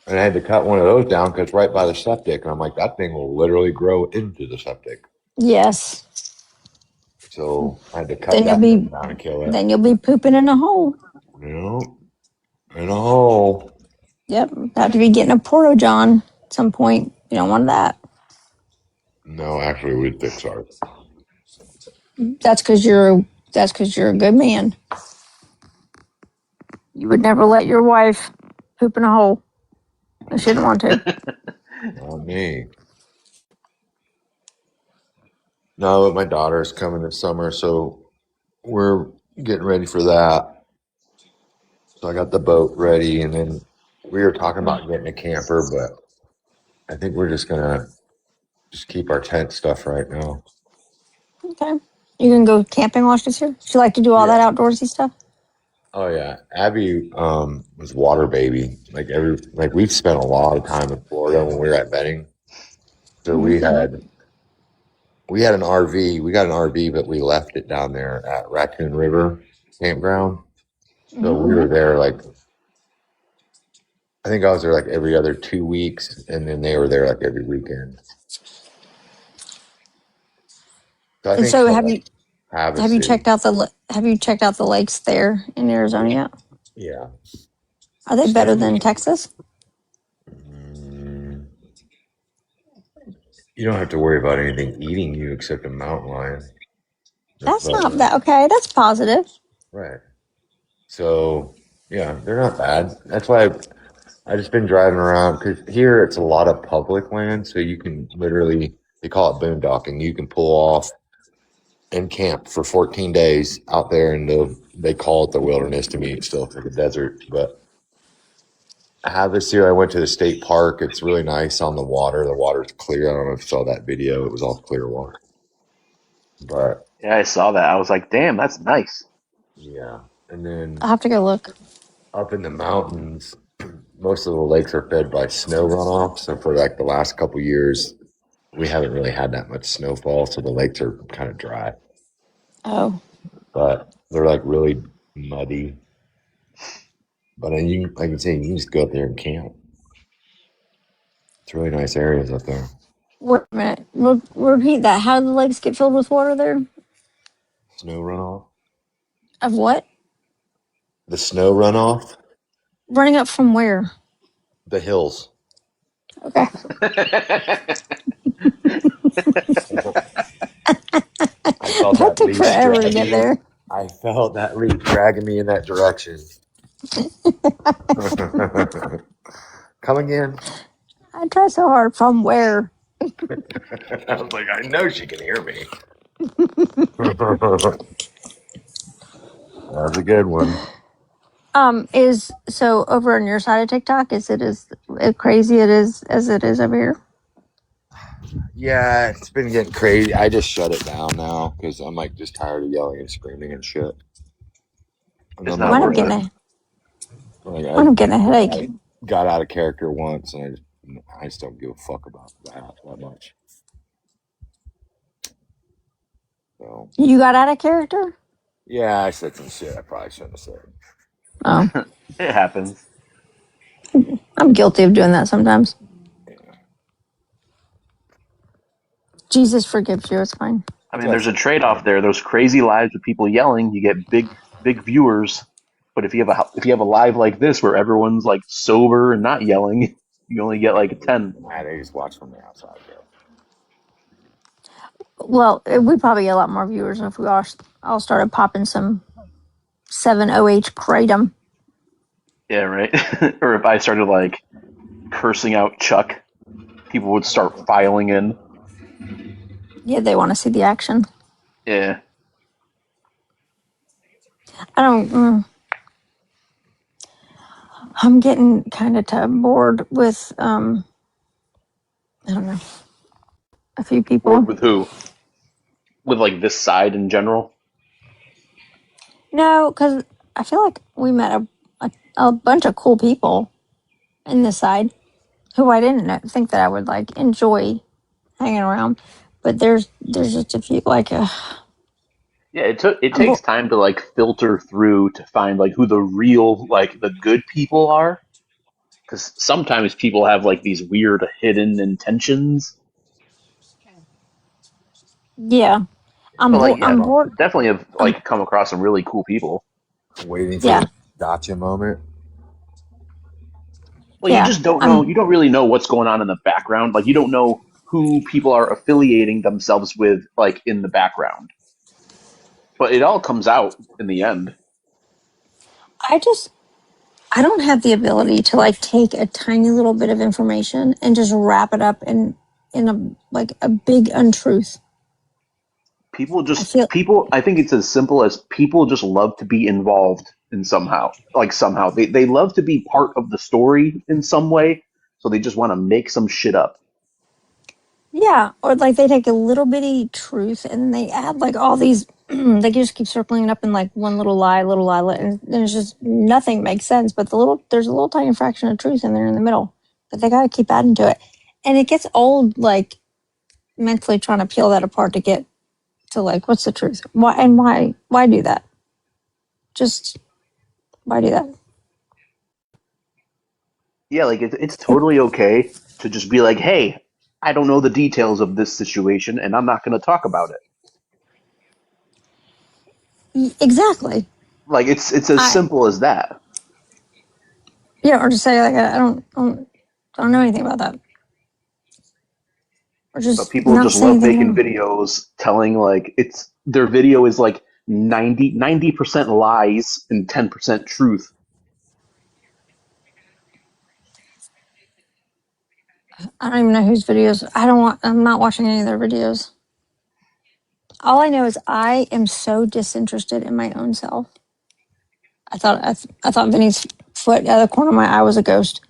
and I had to cut one of those down because right by the septic, and I'm like, that thing will literally grow into the septic. Yes. So I had to cut Then that you'll thing be down and kill it. then you'll be pooping in a hole. You know, in a hole. Yep. Have to be getting a porta john at some point. You don't want that. No, actually, we'd fix ours. That's because you're a good man. You would never let your wife poop in a hole. She didn't want to. Not me. No, but my daughter's coming this summer, so we're getting ready for that. So I got the boat ready, and then we were talking about getting a camper, but I think we're just gonna keep our tent stuff right now. Okay. You can go camping while she's here? She like to do all that outdoorsy stuff? Oh yeah, Abby was water baby. Like we've spent a lot of time in Florida when we were at Benning. So we had an RV. We got an RV, but we left it down there at Raccoon River Campground. So we were there I think I was there like every other 2 weeks, and then they were there like every weekend. So I And think so have you checked out the lakes there in Arizona yet? Yeah. Are they better than Texas? You don't have to worry about anything eating you except a mountain lion. That's not that okay. That's positive. Right. So yeah, they're not bad. That's why I just been driving around because here it's a lot of public land, so you can literally, they call it boondocking. You can pull off and camp for 14 days out there in they call it the wilderness. To me, it's still like a desert, but I have this year. I went to the state park. It's really nice on the water. The water's clear. I don't know if you saw that video. It was all clear water. But Yeah, I saw that. I was like, damn, that's nice. yeah, and then I'll have to go look. up in the mountains, most of the lakes are fed by snow runoff. So for like the last couple years, we haven't really had that much snowfall, so the lakes are kind of dry. Oh. But they're like really muddy. But then like you say, you can just go up there and camp. It's really nice areas up there. Wait a minute. Repeat that. How do the lakes get filled with water there? Snow runoff. Of what? The snow runoff. Running up from where? The hills. Okay. That took forever to get there. I felt that leaf dragging me in that direction. Come again. I try so hard. From where? I was like, I know she can hear me. That was a good one. Is so over on your side of TikTok? Is it as crazy as it is over here? Yeah, it's been getting crazy. I just shut it down now because I'm like just tired of yelling and screaming and shit. And It's I'm not When worth I'm getting a headache. I got out of character once, and I just don't give a fuck about that much. So You got out of character? yeah, I said some shit I probably shouldn't have said. Oh, It happens. I'm guilty of doing that sometimes. Jesus forgives you. It's fine. I mean, there's a trade-off there. Those crazy lives with people yelling, you get big viewers. But if you have a live like this where everyone's like sober and not yelling, you only get like 10. They just watch from the outside. Well, we probably get a lot more viewers if we all started popping some 7OH kratom. Yeah, right. Or if I started like cursing out Chuck, people would start filing in. Yeah, they want to see the action. Yeah. don't. I'm getting kind of bored with. I don't know. A few people. Bored with who? With like this side in general? No, because I feel like we met a bunch of cool people in this side who I didn't think that I would like enjoy hanging around. But there's just a few like Yeah, it I'm takes time to like filter through to find like who the real like the good people are. Because sometimes people have like these weird hidden intentions. yeah. But like, yeah, I'm bored. definitely have I'm like come across some really cool people. Waiting for yeah the gotcha moment. Well, you yeah. just don't know. I'm You don't really know what's going on in the background. Like, you don't know who people are affiliating themselves with, like in the background. But it all comes out in the end. I just I don't have the ability to like take a tiny little bit of information and just wrap it up in a big untruth. I feel People. I think it's as simple as people just love to be involved in somehow. Like somehow they love to be part of the story in some way. So they just want to make some shit up. yeah, or like they take a little bitty truth and they add like all these. They just keep circling it up in like one little lie, and there's just nothing makes sense. But there's a little tiny fraction of truth in there in the middle, but they got to keep adding to it, and it gets old. Like mentally trying to peel that apart to get to like what's the truth? Why do that? Just why do that? Yeah, like it's totally okay to just be like, hey, I don't know the details of this situation, and I'm not going to talk about it. Exactly. Like it's as I simple as that. Yeah, or just say like I don't know anything about that, or But just people not just say love anything at making all. videos telling like it's their video is like 90% lies and 10% truth. I don't even know whose videos. I'm not watching any of their videos. All I know is I am so disinterested in my own self. I thought Vinny's foot out of the corner of my eye was a ghost.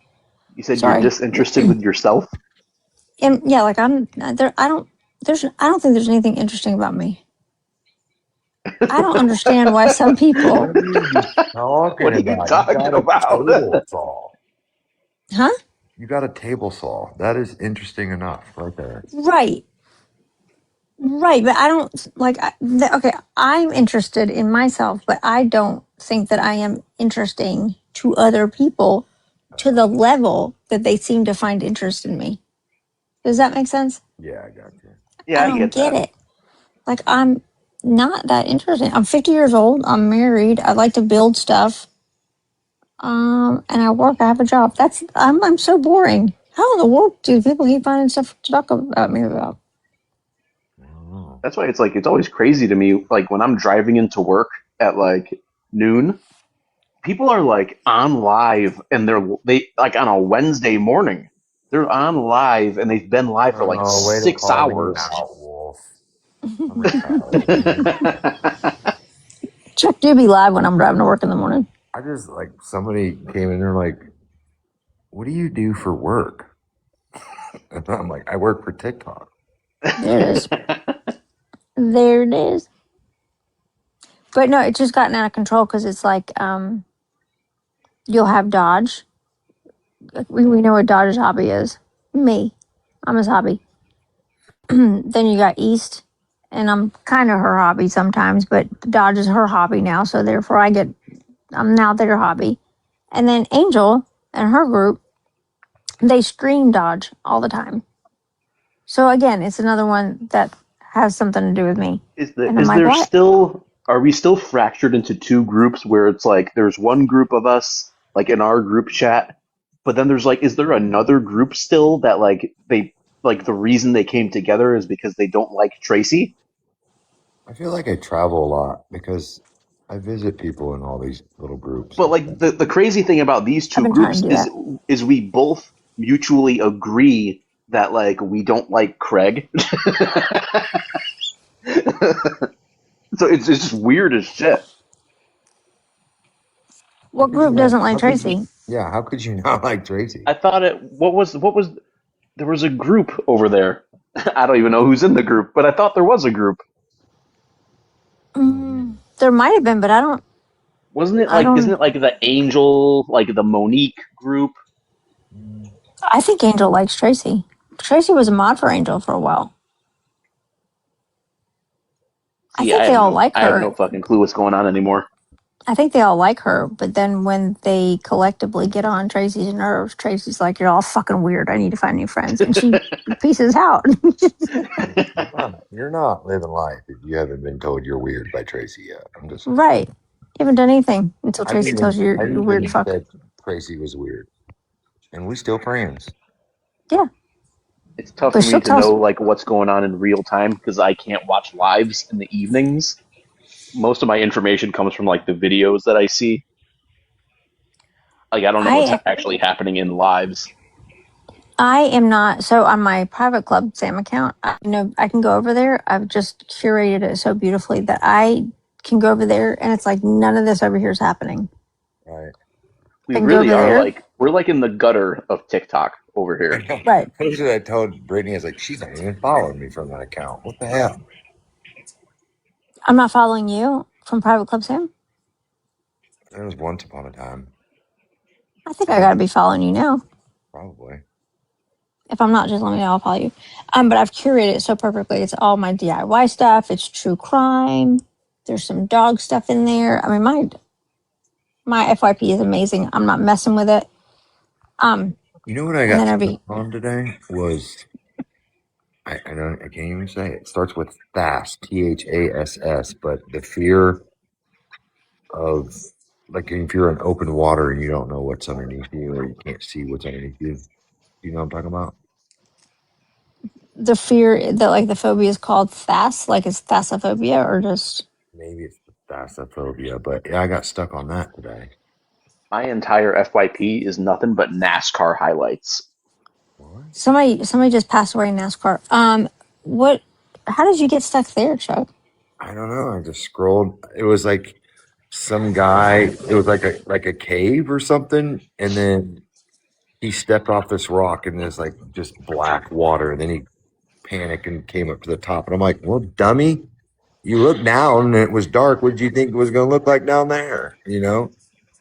You said you're Sorry. disinterested with yourself. And yeah, like I'm there. I don't think there's anything interesting about me. I don't understand why some What people, are you even talking What are you about? You talking got a about? table saw. huh? You got a table saw. That is interesting enough, right there. Right. Right, but I don't like. Okay, I'm interested in myself, but I don't think that I am interesting to other people to the level that they seem to find interest in me. Does that make sense? Yeah, I got you. Yeah, I I don't get get that. it. Like I'm not that interesting. I'm 50 years old. I'm married. I like to build stuff. And I work. I have a job. I'm so boring. How in the world do people keep finding stuff to talk about me about? I don't know. That's why it's like it's always crazy to me. Like when I'm driving into work at like noon, people are like on live and they like on a Wednesday morning. They're on live and they've been live for like Oh, way to 6 hours. out, Wolf. I'm retaliating. Chuck do be live when I'm driving to work in the morning. I just like somebody came in there like, what do you do for work? And I'm like, I work for TikTok. There it is. There it is. But no, it's just gotten out of control because it's like you'll have Dodge. We know what Dodge's hobby is. Me. I'm his hobby. Then you got East, and I'm kind of her hobby sometimes, but Dodge is her hobby now. So therefore, I'm now their hobby. And then Angel and her group, they stream Dodge all the time. So again, it's another one that has something to do with me. And I'm is like, there what? still are we still fractured into two groups where it's like there's one group of us like in our group chat, but then there's like is there another group still that like they like the reason they came together is because they don't like Tracy? I feel like I travel a lot because I visit people in all these little groups. But like the crazy thing about these I've two been trying to groups do that. is we both mutually agree that like we don't like Craig. So it's just weird as shit. What group doesn't like How could you- Tracy? Yeah, how could you not like Tracy? I thought what was there was a group over there. I don't even know who's in the group, but I thought there was a group. There might have been, but I don't. Wasn't it I like don't. isn't it like the Angel, like the Monique group? I think Angel likes Tracy. Tracy was a mod for Angel for a while. I think they all like I have her. no fucking clue what's going on anymore. I think they all like her, but then when they collectively get on Tracy's nerves, Tracy's like, "You're all fucking weird. I need to find new friends," and she pieces out. You're not living life if you haven't been told you're weird by Tracy yet. I'm just Right. You haven't done anything until I Tracy didn't tells you I you're weird even fuck. said Tracy was weird, and we still friends. Yeah. It's tough But for me she'll to tell know like what's going on in real time because I can't watch lives in the evenings. Most of my information comes from like the videos that I see. Like I don't know what's actually happening in lives. I am not. So on my private club Sam account, I know I can go over there. I've just curated it so beautifully that I can go over there, and it's like none of this over here is happening. Right. We I can go really over are there. like we're like in the gutter of TikTok over here. Right. That's what I told Brittany. I was like, she's not even following me from that account. What the hell? I'm not following you from private club Sam. There was once upon a time, I think I gotta be following you now. probably. If I'm not, just let me know. I'll follow you. But I've curated it so perfectly. It's all my DIY stuff. It's true crime. There's some dog stuff in there. I mean, my FYP is amazing. I'm not messing with it. You know what I And then got every stuck on today was I can't even say it. It starts with THASS, THASS, but the fear of like if you're in open water and you don't know what's underneath you or you can't see what's underneath you. You know what I'm talking about? the fear that like the phobia is called THAS, like it's thalassophobia or just Maybe it's thalassophobia, but yeah, I got stuck on that today. My entire FYP is nothing but NASCAR highlights. What? somebody just passed away in NASCAR. What? How did you get stuck there, Chuck? I don't know. I just scrolled. It was like some guy. It was like a cave or something, and then he stepped off this rock and there's like just black water, and then he panicked and came up to the top, and I'm like, "Well, dummy, you looked down and it was dark. What did you think it was going to look like down there?" You know.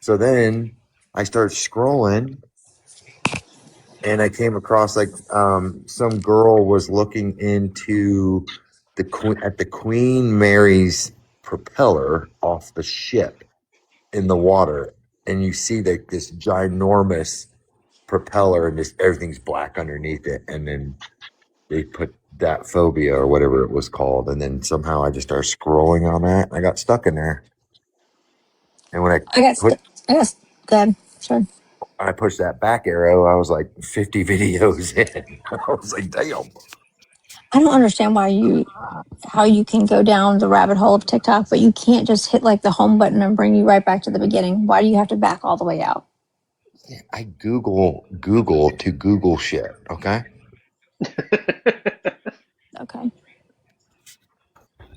So then I started scrolling, and I came across like some girl was looking into the Queen Mary's propeller off the ship in the water, and you see that this ginormous propeller and just everything's black underneath it, and then they put that phobia or whatever it was called, and then somehow I just started scrolling on that. And I got stuck in there, and when I got good. Sure. I pushed that back arrow, I was like 50 videos in. I was like, damn. I don't understand how you can go down the rabbit hole of TikTok, but you can't just hit like the home button and bring you right back to the beginning. Why do you have to back all the way out? I Google to Google shit. Okay. Okay.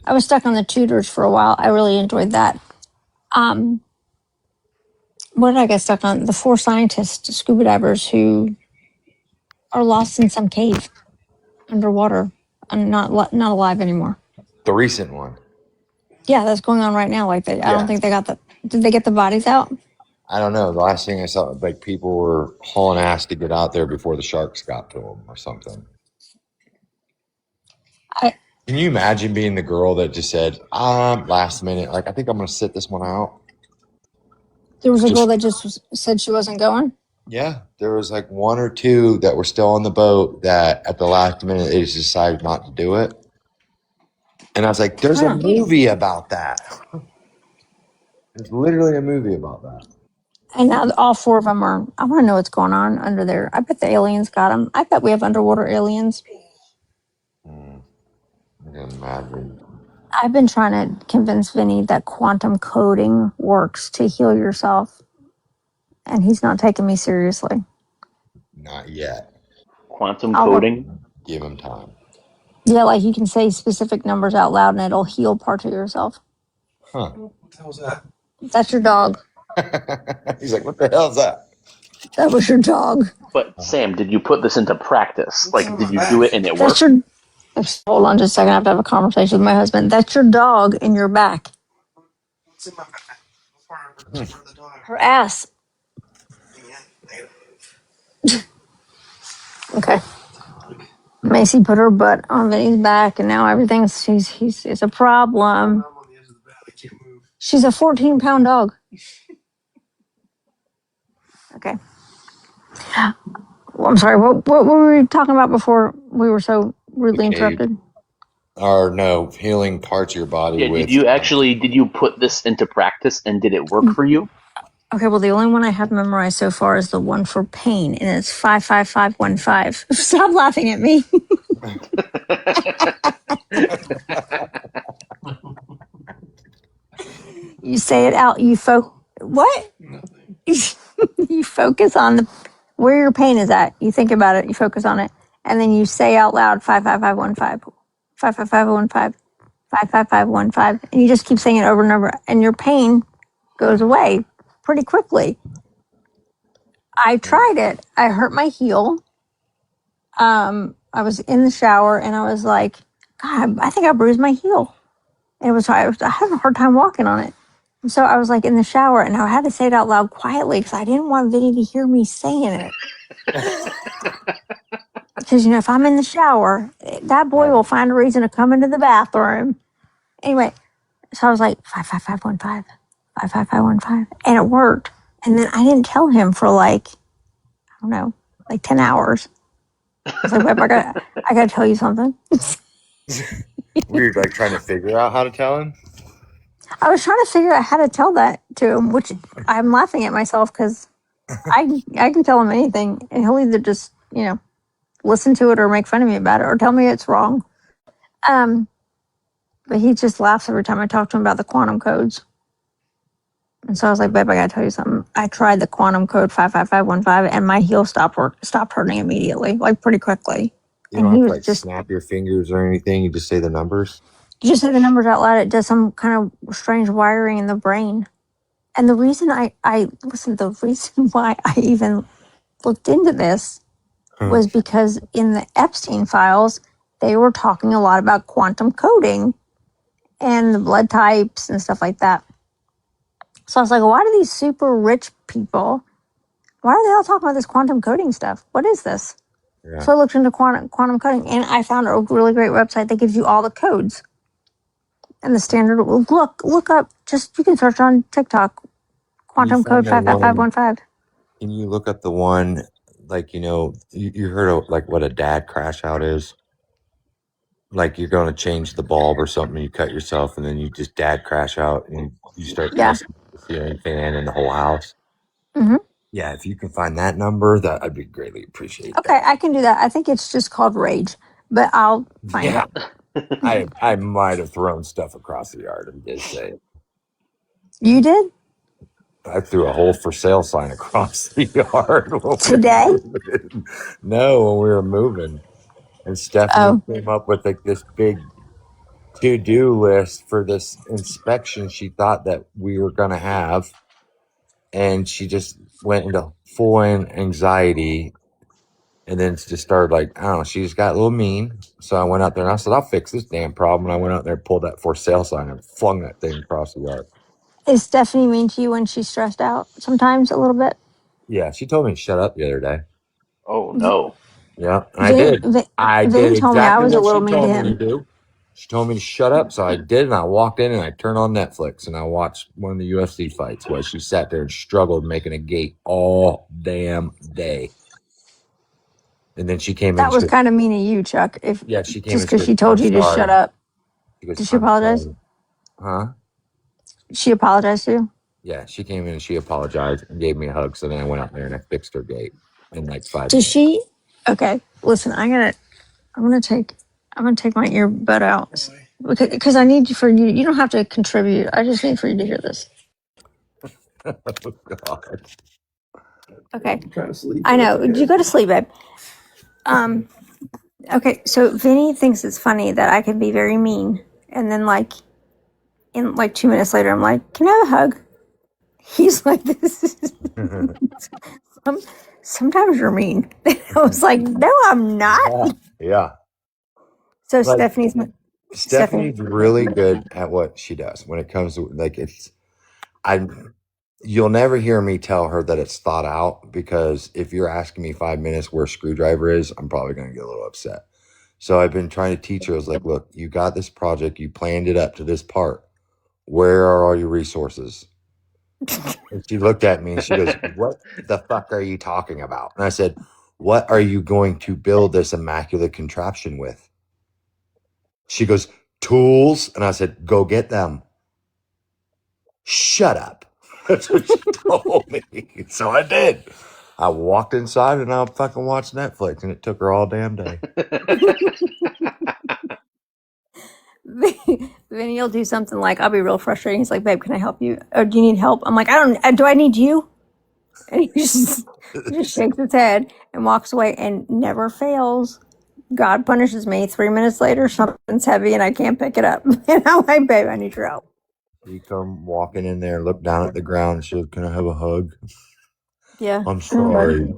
I was stuck on the tutors for a while. I really enjoyed that. What did I get stuck on? The 4 scientists, scuba divers who are lost in some cave underwater and not alive anymore. The recent one. Yeah, that's going on right now. Like I don't think they got the. Did they get the bodies out? I don't know. The last thing I saw, like people were hauling ass to get out there before the sharks got to them or something. Can you imagine being the girl that just said, last minute, like, I think I'm going to sit this one out? There was a girl that just said she wasn't going. Yeah. There was like 1 or 2 that were still on the boat that at the last minute they just decided not to do it. And I was like, there's a movie about that. There's literally a movie about that. And now all 4 of them are. I want to know what's going on under there. I bet the aliens got them. I bet we have underwater aliens. I can imagine. I've been trying to convince Vinny that quantum coding works to heal yourself, and he's not taking me seriously. Not yet. Quantum coding? Give him time. Yeah, like you can say specific numbers out loud and it'll heal parts of yourself. Huh. What the hell's that? That's your dog. He's like, what the hell is that? That was your dog. But Sam, did you put this into practice? Like, did you do it and it That's worked? your. Hold on just a second. I have to have a conversation with my husband. That's your dog in your back. Her ass. Okay. Macy put her butt on Vinny's back, and now everything's it's a problem. She's a 14-pound dog. Okay. Well, I'm sorry. What were we talking about before we were so rudely interrupted? Or no, healing parts of your body Yeah, with. did you put this into practice and did it work for you? Okay, well, the only one I have memorized so far is the one for pain, and it's 55515. Stop laughing at me. You say it out. What? You focus on where your pain is at. You think about it. You focus on it, and then you say out loud 55515, 55515, 55515, and you just keep saying it over and over, and your pain goes away pretty quickly. I tried it. I hurt my heel. I was in the shower and I was like, God, I think I bruised my heel. And I had a hard time walking on it. And so I was like in the shower and I had to say it out loud quietly because I didn't want Vinny to hear me saying it. Because, if I'm in the shower, that boy will find a reason to come into the bathroom. Anyway, so I was like, 55515, 55515. And it worked. And then I didn't tell him for I don't know, 10 hours. I was like, Web, I gotta tell you something. Were you trying to figure out how to tell him? I was trying to figure out how to tell that to him, which I'm laughing at myself because I can tell him anything and he'll either just, listen to it or make fun of me about it or tell me it's wrong. But he just laughs every time I talk to him about the quantum codes. And so I was like, babe, I gotta tell you something. I tried the quantum code 55515 and my heel stopped hurting immediately, pretty quickly. You don't have to snap your fingers or anything. You just say the numbers. You just say the numbers out loud. It does some kind of strange wiring in the brain. And the reason the reason why I even looked into this was because in the Epstein files, they were talking a lot about quantum coding and the blood types and stuff like that. So I was like, why do these super rich people, why are they all talking about this quantum coding stuff? What is this? Yeah. So I looked into quantum coding and I found a really great website that gives you all the codes. And the standard, look up, you can search on TikTok, quantum code 55515. Can you look up the one, you heard of what a dad crash out is? You're going to change the bulb or something, you cut yourself and then you just dad crash out and you start pressing the ceiling fan in the whole house. Mm-hmm. Yeah, if you can find that number, that I'd be greatly appreciated. Okay, I can do that. I think it's just called Rage, but I'll find it. I might have thrown stuff across the yard and did say. You did? I threw a whole for sale sign across the yard. Today? No, when we were moving. And Stephanie came up with this big to-do list for this inspection she thought that we were going to have. And she just went into full anxiety. And then just started I don't know, she just got a little mean. So I went out there and I said, I'll fix this damn problem. And I went out there and pulled that for sale sign and flung that thing across the yard. Is Stephanie mean to you when she's stressed out? Sometimes a little bit? Yeah, she told me to shut up the other day. Oh, no. Yeah, I did. I did told exactly me I was what a little she mean told to me him. to do. She told me to shut up, so I did, and I walked in and I turned on Netflix and I watched one of the UFC fights where she sat there and struggled making a gate all damn day. And then she came in. That was kind of mean of you, Chuck. She came just because she told you to shut up. Did she apologize? Huh? She apologized to you? Yeah, she came in and she apologized and gave me a hug. So then I went out there and I fixed her gate in 5 minutes. Does she? Okay, listen. I'm gonna take my earbud out because I need for you. You don't have to contribute. I just need for you to hear this. Oh, God. Okay. I know. Did you go to sleep, babe? Okay. So Vinny thinks it's funny that I can be very mean, and then in 2 minutes later, I'm like, "Can I have a hug?" He's like, this is sometimes you're mean. I was like, no, I'm not. Yeah. So Like, Stephanie's really good at what she does when it comes to like you'll never hear me tell her that it's thought out, because if you're asking me 5 minutes where a screwdriver is, I'm probably going to get a little upset. So I've been trying to teach her. I was like, look, you got this project, you planned it up to this part. Where are all your resources? And she looked at me and she goes, what the fuck are you talking about? And I said, what are you going to build this immaculate contraption with? She goes, tools. And I said, go get them. Shut up. That's what she told me. So I did. I walked inside and I fucking watched Netflix, and it took her all damn day. Vinny will do something like, I'll be real frustrating. He's like, babe, can I help you? Or do you need help? I'm like, do I need you? And he just shakes his head and walks away and never fails. God punishes me. 3 minutes later, something's heavy and I can't pick it up. And I'm like, babe, I need your help. You come walking in there, look down at the ground, and she goes, can I have a hug? Yeah. I'm sorry.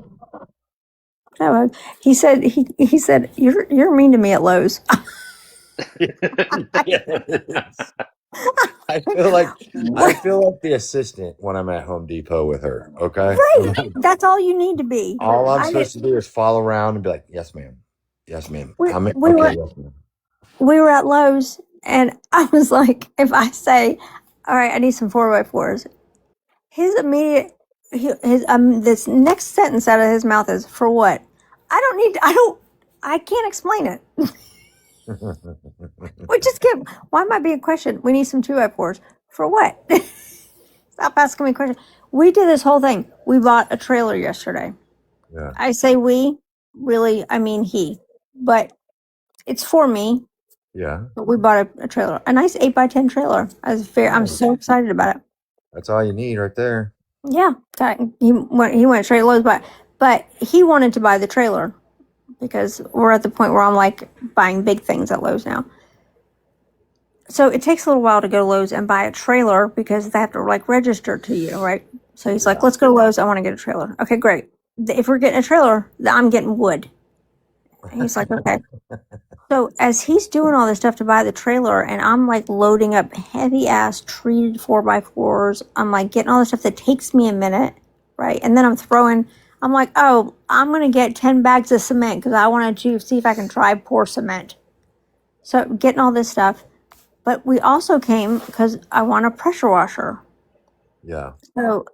No, he said you're mean to me at Lowe's. I feel like the assistant when I'm at Home Depot with her. Okay, Right. That's all you need to be. all I'm supposed to do is follow around and be like, "Yes, ma'am. Yes, ma'am. We yes, ma'am." were at Lowe's and I was like, if I say, all right, I need some 4x4s, his immediate this next sentence out of his mouth is, for what? I can't explain it. We just get, why might be a question? We need some 2x4s. For what? Stop asking me questions. We did this whole thing. We bought a trailer yesterday. Yeah. I say we, really, I mean he. But it's for me. Yeah. But we bought a trailer. A nice 8x10 trailer. I'm so excited about it. That's all you need right there. Yeah. He went straight to Lowe's, but he wanted to buy the trailer because we're at the point where I'm like buying big things at Lowe's now. So it takes a little while to go to Lowe's and buy a trailer because they have to like register to you, right? So he's like, let's go to Lowe's. I want to get a trailer. Okay, great. If we're getting a trailer, I'm getting wood. And he's like, okay. So as he's doing all this stuff to buy the trailer and I'm like loading up heavy ass treated 4x4s, I'm like getting all this stuff that takes me a minute, right? And then I'm like, oh, I'm going to get 10 bags of cement because I wanted to see if I can try pour cement. So getting all this stuff. But we also came because I want a pressure washer. Yeah. So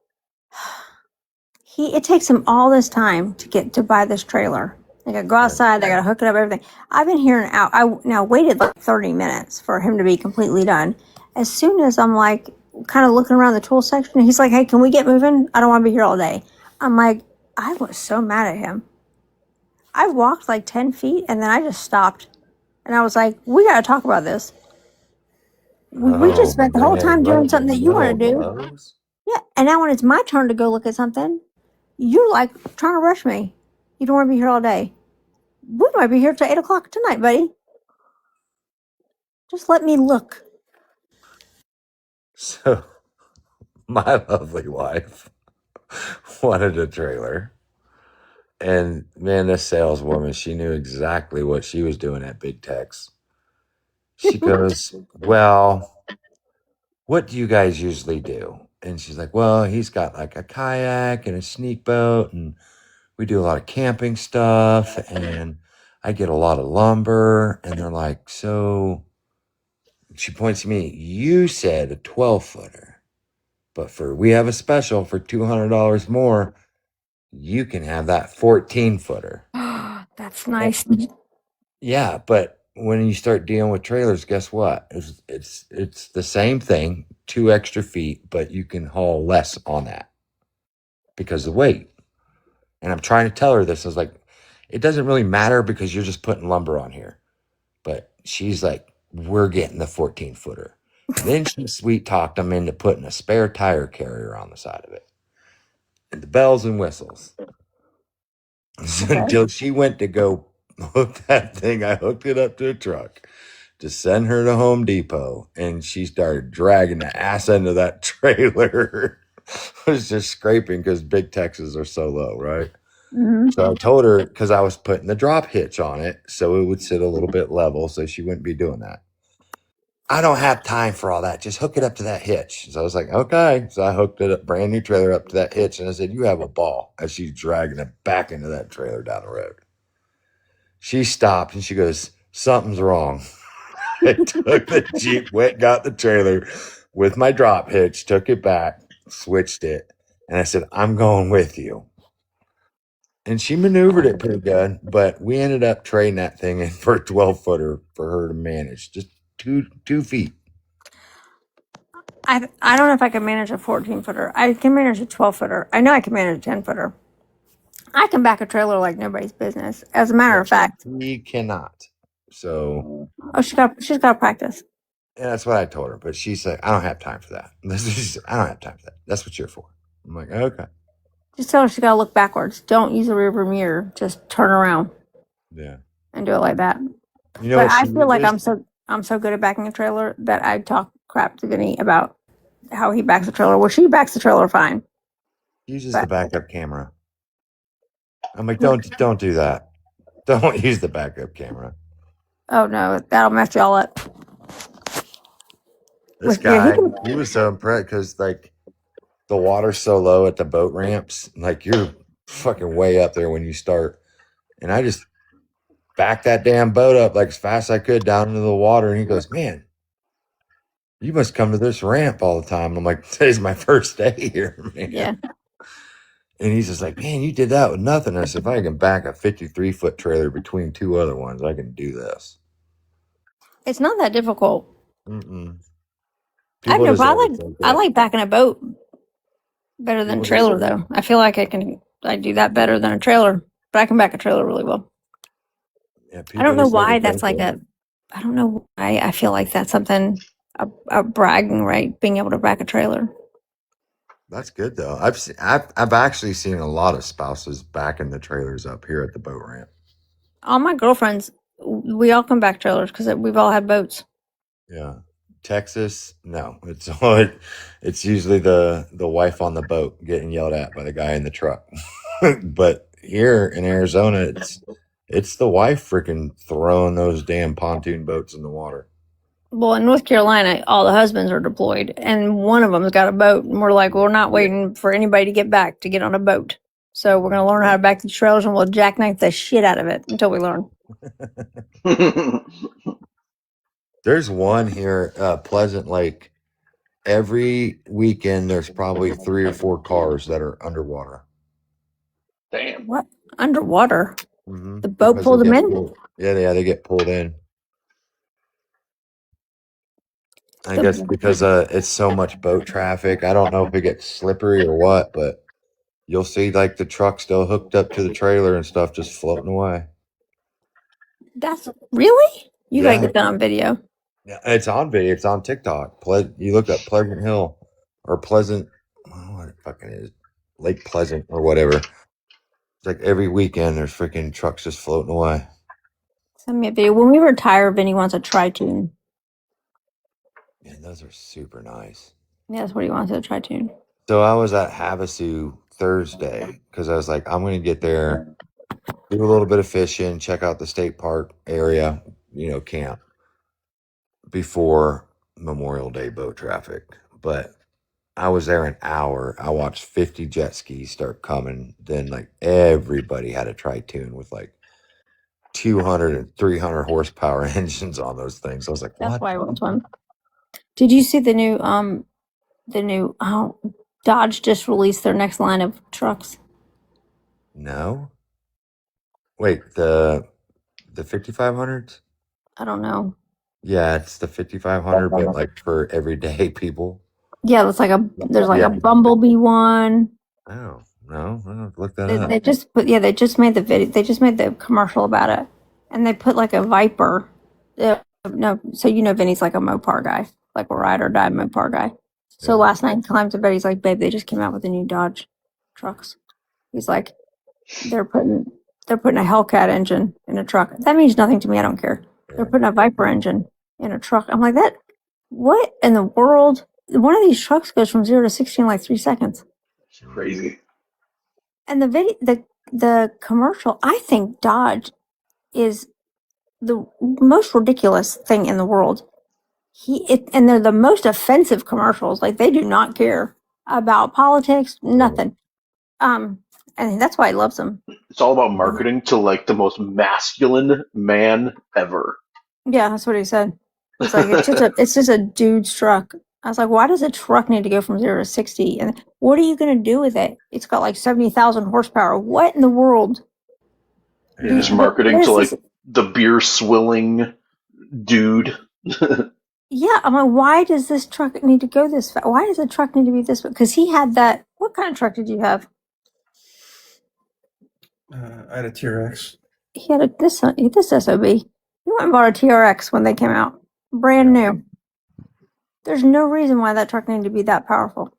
it takes him all this time to buy this trailer. They got to go outside. They got to hook it up, everything. I've been here I now waited like 30 minutes for him to be completely done. As soon as I'm like kind of looking around the tool section, he's like, hey, can we get moving? I don't want to be here all day. I'm like, I was so mad at him. I walked like 10 feet and then I just stopped. And I was like, we got to talk about this. We just spent the whole time doing something that you want to do. Yeah, and now when it's my turn to go look at something, you're like trying to rush me. You don't want to be here all day. We might be here till 8 o'clock tonight, buddy. Just let me look. So, my lovely wife wanted a trailer. And man, this saleswoman, she knew exactly what she was doing at Big Tex. She goes, well, what do you guys usually do? And she's like, well, he's got like a kayak and a sneak boat, and we do a lot of camping stuff, and I get a lot of lumber. And they're like, so she points to me, you said a 12-footer, but we have a special for $200 more. You can have that 14-footer. That's nice. Yeah, but when you start dealing with trailers, guess what? It's the same thing, 2 extra feet, but you can haul less on that because of the weight. And I'm trying to tell her this. I was like, it doesn't really matter because you're just putting lumber on here. But she's like, we're getting the 14-footer. Then she sweet talked them into putting a spare tire carrier on the side of it. And the bells and whistles. Okay. Until she went to go hook that thing, I hooked it up to a truck to send her to Home Depot, and she started dragging the ass end of that trailer. was just scraping because big Texas are so low, right? Hmm. So I told her because I was putting the drop hitch on it so it would sit a little bit level so she wouldn't be doing that. I don't have time for all that. Just hook it up to that hitch. So I was like, okay. So I hooked it up, brand new trailer up to that hitch. And I said, you have a ball, as she's dragging it back into that trailer down the road. She stopped and she goes, something's wrong. I took the Jeep, went, got the trailer with my drop hitch, took it back, switched it. And I said, I'm going with you. And she maneuvered it pretty good, but we ended up trading that thing in for a 12-footer for her to manage. Just 2 feet. I don't know if I can manage a 14-footer. I can manage a 12-footer. I know I can manage a 10-footer. I can back a trailer like nobody's business. As a matter of fact, We cannot. So oh, she's got to practice. yeah, that's what I told her. But she said, I don't have time for that. I don't have time for that. That's what you're for. I'm like, okay. Just tell her she's got to look backwards. Don't use a rearview mirror. Just turn around Yeah. and do it like that. You know But what I she feel like uses? I'm so good at backing a trailer that I talk crap to Vinny about how he backs a trailer. Well, she backs the trailer fine. Uses But the backup camera. I'm like, don't do that. Don't use the backup camera. oh no, that'll mess y'all up. This Yeah, guy, he was so impressed because like the water's so low at the boat ramps, like you're fucking way up there when you start. And I just backed that damn boat up like as fast as I could down into the water. And he goes, man, you must come to this ramp all the time. I'm like, today's my first day here, man. Yeah. And he's just like, man, you did that with nothing. I said, if I can back a 53-foot trailer between two other ones, I can do this. It's not that difficult. Mm-mm. I have People no just problem. overthink I it. like backing a boat better than a People trailer, just- though. I feel like I do that better than a trailer, but I can back a trailer really well. Yeah, I don't know people just why overthink that's like it. I don't know why I feel like that's something, a bragging right, being able to back a trailer. That's good though. I've actually seen a lot of spouses backing the trailers up here at the boat ramp. All my girlfriends, we all come back trailers because we've all had boats. Yeah. Texas, no. It's usually the wife on the boat getting yelled at by the guy in the truck. But here in Arizona, it's the wife freaking throwing those damn pontoon boats in the water. Well, in North Carolina, all the husbands are deployed, and one of them's got a boat, and we're like, we're not waiting for anybody to get back to get on a boat. So we're gonna learn how to back the trailers, and we'll jackknife the shit out of it until we learn. There's one here, Pleasant Lake. Every weekend, there's probably 3 or 4 cars that are underwater. Damn. What? Underwater? Mm-hmm. The boat pulled them in? Yeah, they get pulled in. I The- guess because it's so much boat traffic. I don't know if it gets slippery or what, but you'll see like the truck still hooked up to the trailer and stuff just floating away. That's really? You Yeah. gotta get that on video. Yeah, it's on video. It's on TikTok. You look up Pleasant Hill or Pleasant, what it fucking is, Lake Pleasant or whatever. It's like every weekend there's freaking trucks just floating away. Send me a video. When we retire, Vinny wants a tri-tune. Man, those are super nice. Yeah, that's what he wants, a tri-tune. So I was at Havasu Thursday because I was like, I'm going to get there, do a little bit of fishing, check out the state park area, camp before Memorial Day boat traffic. But I was there an hour. I watched 50 jet skis start coming. Then like everybody had a tri-tune with like 200 and 300 horsepower engines on those things. I was like, That's what? why I want one. Did you see the new Dodge just released their next line of trucks? No. Wait, the 5500s? I don't know. Yeah, it's the 5500, but like for everyday people. Yeah, it's like there's like Yeah. a Bumblebee one. Oh, no, I have to look that They, up. they just put they just made the video. They just made the commercial about it, and they put like a Viper. No, so Vinny's like a Mopar guy, like a ride or die Mopar guy. So Yeah. last night he climbed to bed. He's like, "Babe, they just came out with the new Dodge trucks." He's like, "They're putting a Hellcat engine in a truck. That means nothing to me. I don't care. They're putting a Viper engine in a truck." I'm like, "That? What in the world one of these trucks goes from 0 to 60 in like 3 seconds. It's crazy. And the commercial, I think Dodge is the most ridiculous thing in the world. And they're the most offensive commercials. Like, they do not care about politics, nothing. And that's why I love them. It's all about marketing to like the most masculine man ever. Yeah, that's what he said. It's like it's just a dude's truck. I was like, why does a truck need to go from 0 to 60? And what are you going to do with it? It's got like 70,000 horsepower. What in the world? You're just marketing to like the beer swilling dude. Yeah, I'm like, why does this truck need to go this fast? Why does a truck need to be this? Because he had that. What kind of truck did you have? I had a TRX. He had this SOB. He went and bought a TRX when they came out, brand new. There's no reason why that truck needed to be that powerful.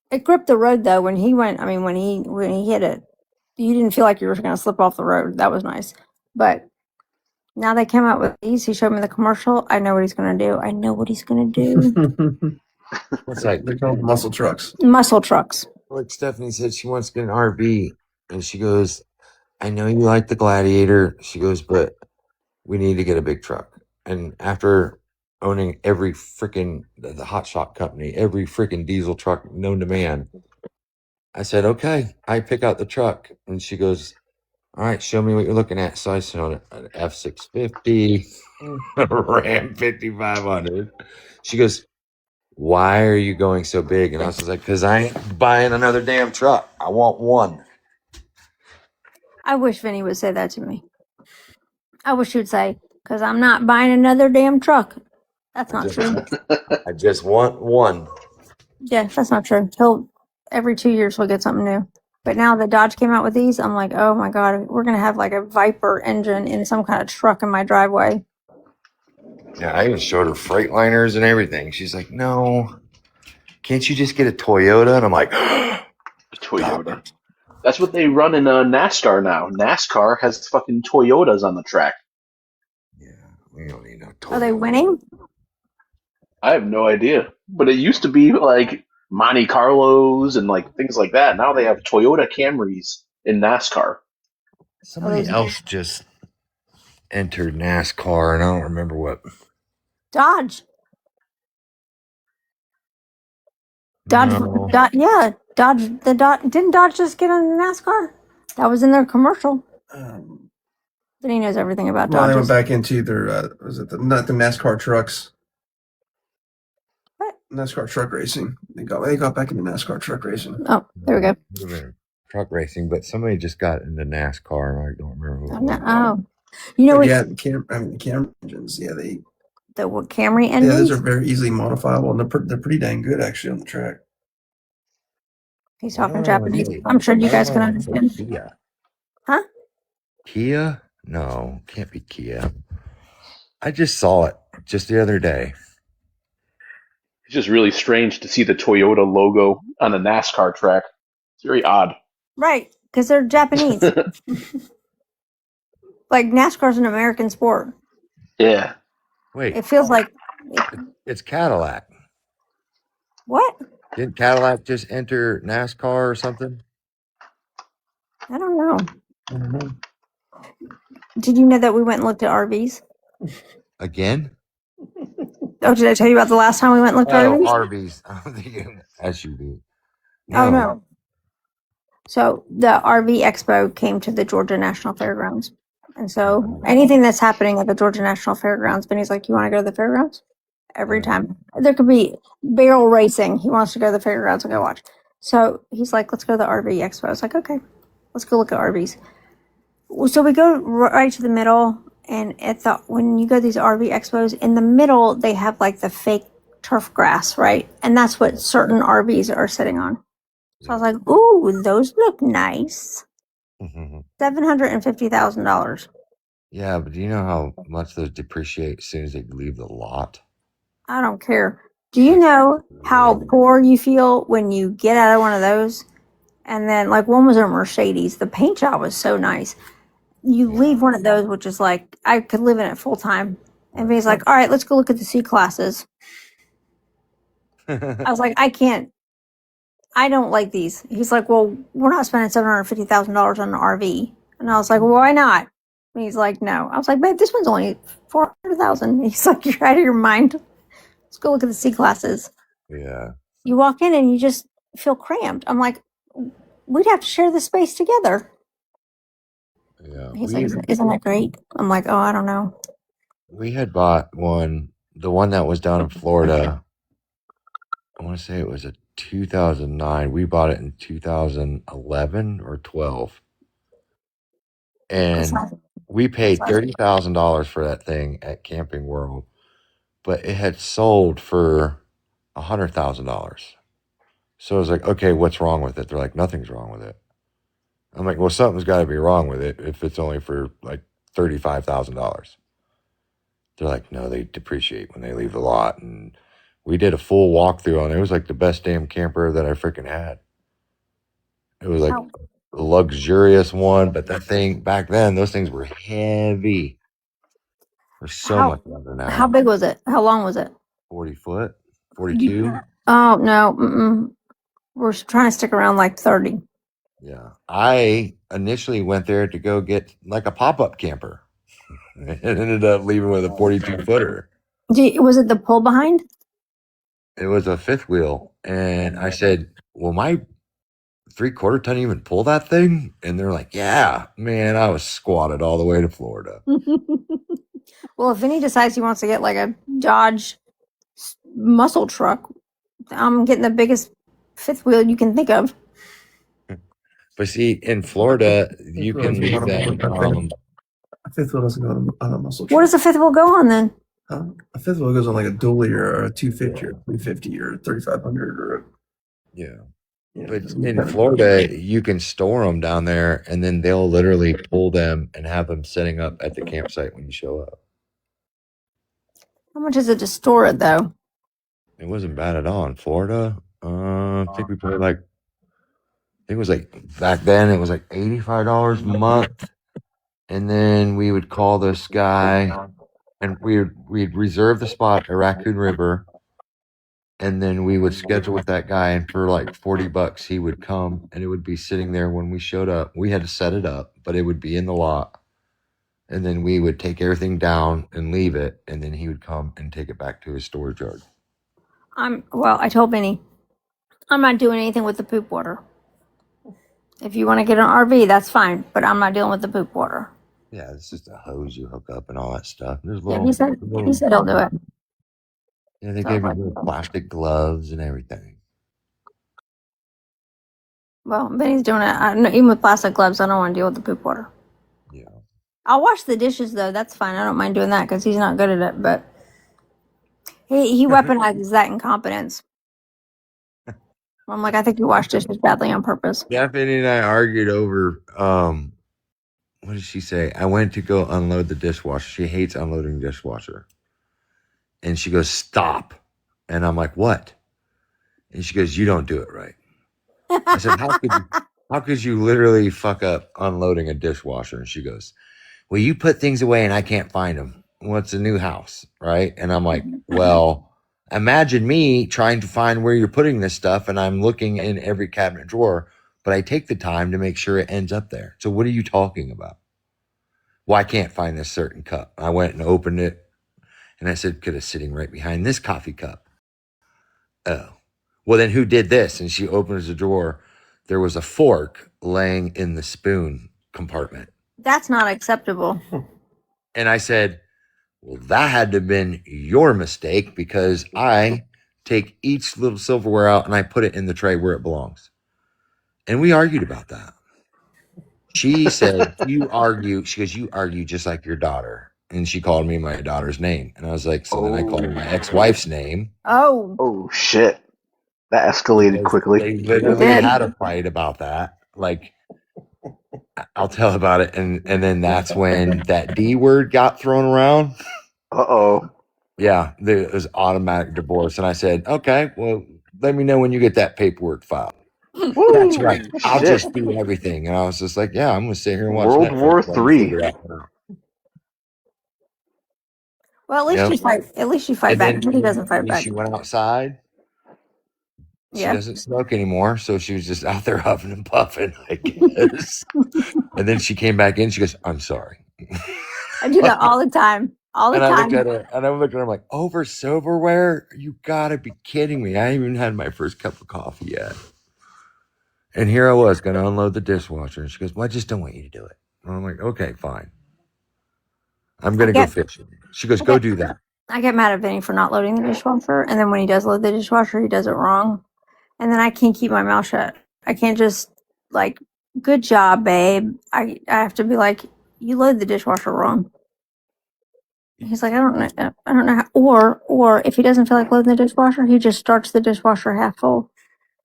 It gripped the road though. When he went, I mean, when he hit it, you didn't feel like you were going to slip off the road. That was nice. But now they came out with these. He showed me the commercial. I know what he's going to do. I know what he's going to do. What's like They're called muscle trucks. Muscle trucks. like Stephanie said she wants to get an RV, and she goes, I know you like the Gladiator. She goes, but we need to get a big truck. And after owning every freaking the Hot Shot company, every freaking diesel truck known to man, I said, okay, I pick out the truck. And she goes, all right, show me what you're looking at. So I said an F650, a Ram 5500. She goes, why are you going so big? And I was like, because I ain't buying another damn truck. I want one. I wish Vinny would say that to me. I wish he would say, because I'm not buying another damn truck. That's not true. I just want one. Yeah, that's not true. Every 2 years he'll get something new. But now that Dodge came out with these, I'm like, oh my God, we're going to have like a Viper engine in some kind of truck in my driveway. Yeah, I even showed her Freightliners and everything. She's like, no, can't you just get a Toyota? And I'm like, Toyota. That's what they run in NASCAR now. NASCAR has fucking Toyotas on the track. yeah, we don't need no Toyota. Are they winning? I have no idea. But it used to be like Monte Carlos and like things like that. Now they have Toyota Camrys in NASCAR. Somebody else just entered NASCAR, and I don't remember what. Dodge. No. Yeah, Dodge. Didn't Dodge just get on the NASCAR? That was in their commercial. Then he knows everything about Well, they Dodges. went back into their not the NASCAR trucks. What? NASCAR truck racing. They got back into NASCAR truck racing. Oh, there we go. Wait a minute. Truck racing, but somebody just got into NASCAR, and I don't remember who. Oh, no. Oh. You know what? Yeah, the Camry engines. Yeah, The Camry yeah, engines? those are very easily modifiable, and they're pretty dang good actually on the track. He's talking Japanese. I'm sure you guys can understand. Kia. Huh? Kia? No, can't be Kia. I just saw it just the other day. It's just really strange to see the Toyota logo on a NASCAR track. It's very odd. Right, because they're Japanese. Like NASCAR's an American sport. Yeah. Wait, It feels like it's Cadillac. what? Didn't Cadillac just enter NASCAR or something? I don't know. I don't know. Did you know that we went and looked at RVs? Again? Oh, did I tell you about the last time we went and looked at Oh, RVs? RVs. I'm thinking SUV. Oh no. So the RV Expo came to the Georgia National Fairgrounds. And so anything that's happening at the Georgia National Fairgrounds, Benny's like, you want to go to the fairgrounds? Every time. There could be barrel racing. He wants to go to the fairgrounds and go watch. So he's like, let's go to the RV Expo. I was like, okay, let's go look at RVs. So we go right to the middle, and when you go to these RV Expos, in the middle, they have like the fake turf grass, right? And that's what certain RVs are sitting on. So I was like, ooh, those look nice. $750,000. Yeah, but do you know how much those depreciate as soon as they leave the lot? I don't care. Do you know how poor you feel when you get out of one of those? And then, like, one was a Mercedes. The paint job was so nice. You leave one of those, which is like, I could live in it full time. And he's like, all right, let's go look at the C classes. I was like, I don't like these. He's like, well, we're not spending $750,000 on an RV. And I was like, well, why not? And he's like, no. I was like, babe, this one's only $400,000. He's like, you're out of your mind. Let's go look at the C classes. Yeah. You walk in and you just feel cramped. I'm like, we'd have to share the space together. Yeah. He's like, isn't that great? I'm like, oh, I don't know. We had bought one, the one that was down in Florida. I want to say it was a 2009. We bought it in 2011 or 12. And we paid $30,000 for that thing at Camping World, but it had sold for $100,000. So I was like, okay, what's wrong with it? They're like, nothing's wrong with it. I'm like, well, something's got to be wrong with it if it's only for like $35,000. They're like, no, they depreciate when they leave the lot. And we did a full walkthrough on it. It was like the best damn camper that I freaking had. It was like a luxurious one, but that thing back then, those things were heavy. They're so much better now. How big was it? How long was it? 40 foot, 42. Oh, no. We're trying to stick around like 30. Yeah. I initially went there to go get like a pop-up camper. And ended up leaving with a 42 footer. Was it the pull behind? It was a fifth wheel. And I said, well, my 3/4 ton even pull that thing? And they're like, yeah, man, I was squatted all the way to Florida. Well, if Vinny decides he wants to get like a Dodge muscle truck, I'm getting the biggest fifth wheel you can think of. But see, in Florida, you can leave that. A fifth wheel doesn't go on a muscle truck. What does the fifth wheel go on then? A fifth wheel goes on like a dually or a 250 or 350 or 3500 or a, yeah. But in Florida, you can store them down there, and then they'll literally pull them and have them setting up at the campsite when you show up. How much is it to store it though? It wasn't bad at all in Florida. I think we paid like, I think it was like back then it was like $85 a month, and then we would call this guy, and we'd reserve the spot at Raccoon River. And then we would schedule with that guy, and for like $40, he would come, and it would be sitting there when we showed up. We had to set it up, but it would be in the lot. And then we would take everything down and leave it, and then he would come and take it back to his storage yard. I told Vinny, I'm not doing anything with the poop water. If you want to get an RV, that's fine, but I'm not dealing with the poop water. Yeah, it's just a hose you hook up and all that stuff. There's He said he'll do it. Yeah, they gave me little plastic gloves and everything. Well, Vinny's doing it. Even with plastic gloves, I don't want to deal with the poop water. Yeah. I'll wash the dishes though. That's fine. I don't mind doing that because he's not good at it. But he weaponizes that incompetence. I'm like, I think you wash dishes badly on purpose. Daphne and I argued over, what did she say? I went to go unload the dishwasher. She hates unloading the dishwasher. And she goes, stop. And I'm like, what? And she goes, you don't do it right. I said, how could you literally fuck up unloading a dishwasher? And she goes, well, you put things away and I can't find them. Well, it's a new house, right? And I'm like, well, imagine me trying to find where you're putting this stuff, and I'm looking in every cabinet drawer, but I take the time to make sure it ends up there. So what are you talking about? Well, I can't find this certain cup. I went and opened it, and I said, could it's sitting right behind this coffee cup. Oh, well, then who did this? And she opens the drawer. There was a fork laying in the spoon compartment. That's not acceptable. And I said, well, that had to have been your mistake, because I take each little silverware out and I put it in the tray where it belongs. And we argued about that. She said, you argue. She goes, you argue just like your daughter. And she called me my daughter's name. And I was like, so then I called her my ex-wife's name. Oh, shit. That escalated quickly. They literally had a fight about that. Like, I'll tell about it. And then that's when that D word got thrown around. Uh-oh. Yeah, there was automatic divorce. And I said, okay, well, let me know when you get that paperwork filed. Woo, that's right. I'll shit. just do everything. And I was just like, yeah, I'm going to sit here and watch World Netflix War III. Well, at least you fight. At least you fight back. He doesn't fight back. She went outside, She Yeah. doesn't smoke anymore, so she was just out there huffing and puffing, I guess. And then she came back in. She goes, "I'm sorry." I do that all the time. All the And I looked time. at her, and I'm looking at her, I'm like, "Over silverware? You gotta be kidding me! I haven't even had my first cup of coffee yet." And here I was going to unload the dishwasher, and she goes, "Well, I just don't want you to do it." And I'm like, "Okay, fine. I'm going to go fishing." She goes, "Go do that." I get mad at Vinny for not loading the dishwasher, and then when he does load the dishwasher, he does it wrong. And then I can't keep my mouth shut. I can't just like, good job, babe. I have to be like, you load the dishwasher wrong. He's like, I don't know how, or if he doesn't feel like loading the dishwasher, he just starts the dishwasher half full.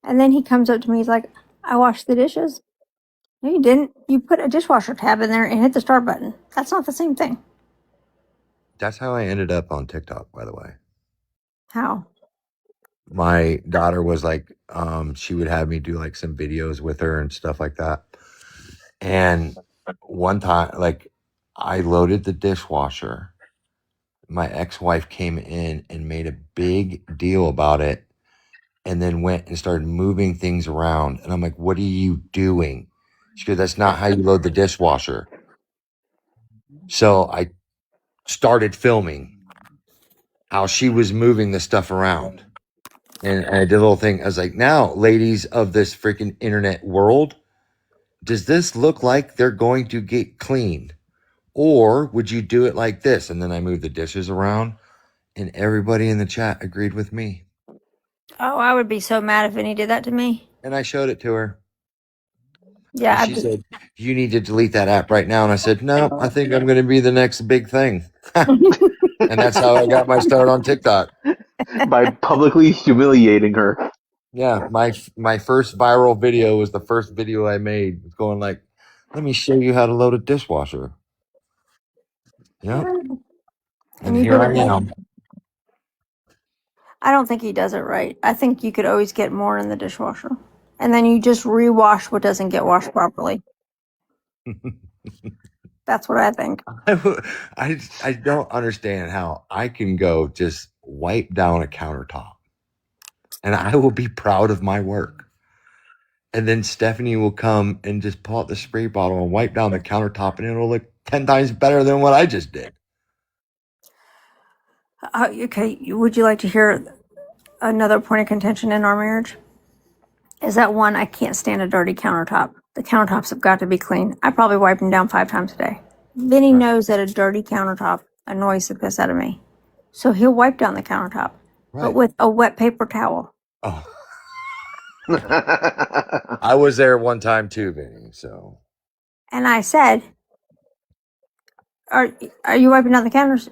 And then he comes up to me, he's like, I washed the dishes. No, you didn't. You put a dishwasher tab in there and hit the start button. That's not the same thing. That's how I ended up on TikTok, by the way. How? My daughter was like, she would have me do like some videos with her and stuff like that. And one time, like, I loaded the dishwasher. My ex-wife came in and made a big deal about it, and then went and started moving things around. And I'm like, "What are you doing?" She goes, "That's not how you load the dishwasher." So I started filming how she was moving the stuff around. And I did a little thing. I was like, "Now, ladies of this freaking internet world, does this look like they're going to get cleaned? Or would you do it like this?" And then I moved the dishes around, and everybody in the chat agreed with me. Oh, I would be so mad if Vinny did that to me. And I showed it to her. Yeah. And she said, "You need to delete that app right now." And I said, "No, I think I'm going to be the next big thing." And that's how I got my start on TikTok. By publicly humiliating her. Yeah, my first viral video was the first video I made. It's going like, "Let me show you how to load a dishwasher." Yep. And you here did I it right. am. I don't think he does it right. I think you could always get more in the dishwasher. And then you just rewash what doesn't get washed properly. That's what I think. I don't understand how I can go just wipe down a countertop, and I will be proud of my work. And then Stephanie will come and just pull out the spray bottle and wipe down the countertop, and it'll look 10 times better than what I just did. Okay, would you like to hear another point of contention in our marriage? Is that one, I can't stand a dirty countertop. The countertops have got to be clean. I probably wipe them down 5 times a day. Vinny knows that a dirty countertop annoys the piss out of me. So he'll wipe down the countertop, but with a wet paper towel. Oh. I was there one time too, Vinny. So. And I said, Are you wiping down the counters?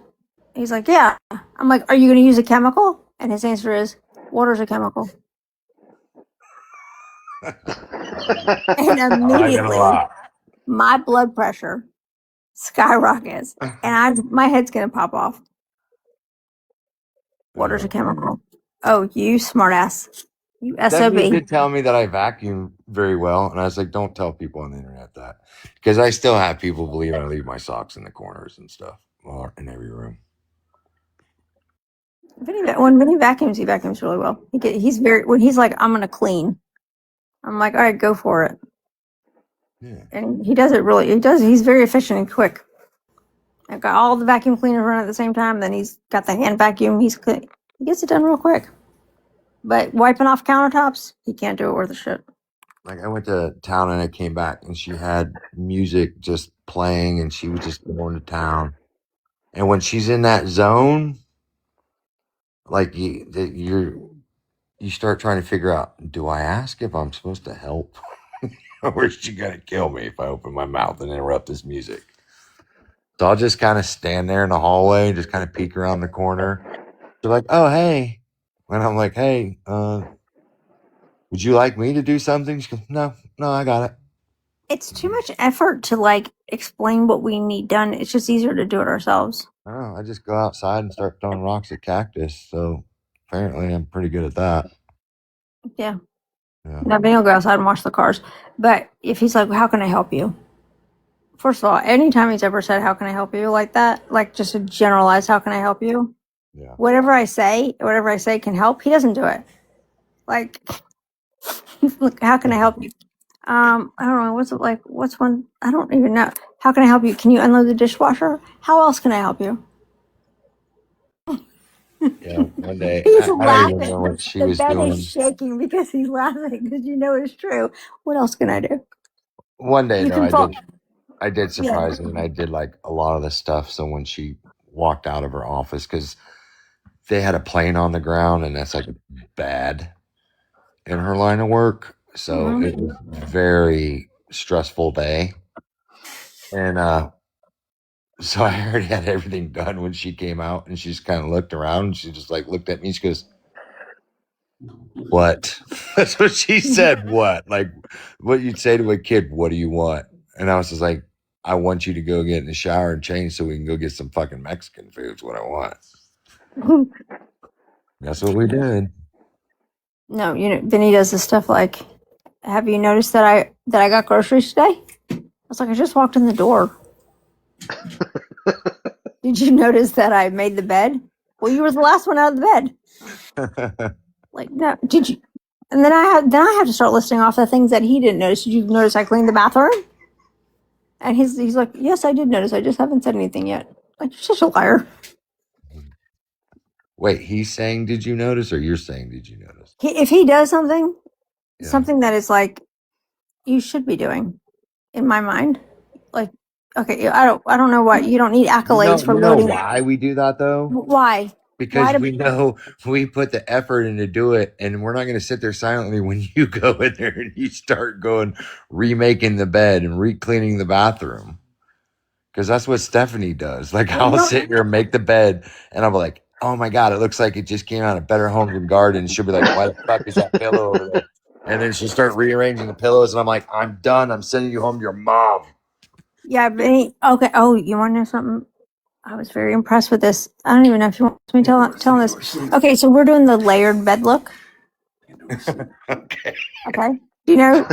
He's like, yeah. I'm like, are you going to use a chemical? And his answer is, water's a chemical. And immediately, my blood pressure skyrockets, and my head's going to pop off. Water's a chemical. Oh, you smartass. You SOB. Stephanie did tell me that I vacuum very well, and I was like, "Don't tell people on the internet that," because I still have people believe I leave my socks in the corners and stuff, or in every room. When Vinny vacuums, he vacuums really well. He's when he's like, I'm going to clean, I'm like, all right, go for it. Yeah. And he does it really. He's very efficient and quick. I've got all the vacuum cleaners running at the same time. Then he's got the hand vacuum. He gets it done real quick. But wiping off countertops, he can't do it worth a shit. Like, I went to town and I came back and she had music just playing and she was just going to town. And when she's in that zone, like you start trying to figure out, do I ask if I'm supposed to help? Or is she going to kill me if I open my mouth and interrupt this music? So I'll just kind of stand there in the hallway and just kind of peek around the corner. They're like, "Oh, hey." And I'm like, "Hey, would you like me to do something?" She goes, No, I got it. It's too much effort to like explain what we need done. It's just easier to do it ourselves. Oh, I just go outside and start throwing rocks at cactus. So apparently I'm pretty good at that. Yeah. Now, Vinny will go outside and wash the cars. But if he's like, how can I help you? First of all, anytime he's ever said, how can I help you, like that, like just a generalized, how can I help you? Yeah. Whatever I say can help. He doesn't do it. Like, Look, how can I help you? I don't know. What's it like? What's one? I don't even know. How can I help you? Can you unload the dishwasher? How else can I help you? Yeah, one day He's I don't even know laughing. what she The was bed doing. is shaking because he's laughing because you know it's true. What else can I do? One day, You no, can fall. I did Yeah. surprise her, and I did like a lot of the stuff. So when she walked out of her office, because they had a plane on the ground, and that's like bad in her line of work. So Mhm. it was a very stressful day. And so I already had everything done when she came out, and she just kind of looked around, and she just like looked at me. She goes, "What?" That's what she said. What? Like what you'd say to a kid, "What do you want?" And I was just like, "I want you to go get in the shower and change so we can go get some fucking Mexican food. Is what I want." That's what we did. No, you know, Vinny does this stuff like, have you noticed that I got groceries today? I was like, I just walked in the door. Did you notice that I made the bed? Well, you were the last one out of the bed. Like, no, did you? And then I have to start listing off the things that he didn't notice. Did you notice I cleaned the bathroom? And he's like, yes, I did notice. I just haven't said anything yet. Like, you're such a liar. Wait, he's saying, "Did you notice?" Or you're saying, "Did you notice?" If he does something, Yeah. something that is like you should be doing, in my mind, like, okay, I don't know what you don't need accolades for You know loading. why we do that though? Why? Because do we know we put the effort in to do it, and we're not going to sit there silently when you go in there and you start going remaking the bed and re-cleaning the bathroom. Because that's what Stephanie does. Like Well, you I'll don't- sit here and make the bed, and I'll be like, "Oh my god, it looks like it just came out of Better Homes and Gardens." She'll be like, "Why the fuck is that pillow over there?" And then she'll start rearranging the pillows, and I'm like, "I'm done. I'm sending you home to your mom." Yeah, but okay. Oh, you want to know something? I was very impressed with this. I don't even know if you want me telling this. Okay, so we're doing the layered bed look. Okay. Okay. Do you know?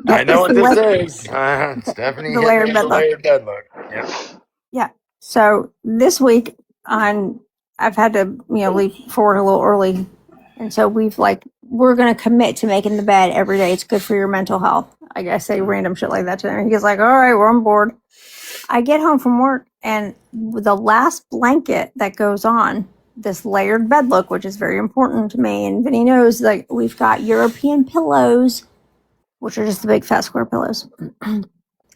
I know what this the is. Stephanie the hit layered me bed with the look. layered bed look. Yeah. Yeah. So this week I've had to leave for work a little early, and so we're gonna commit to making the bed every day. It's good for your mental health. I say random shit like that to him. He's like, all right, we're on board. I get home from work, and the last blanket that goes on this layered bed look, which is very important to me, and Vinny knows, like, we've got European pillows, which are just the big fat square pillows.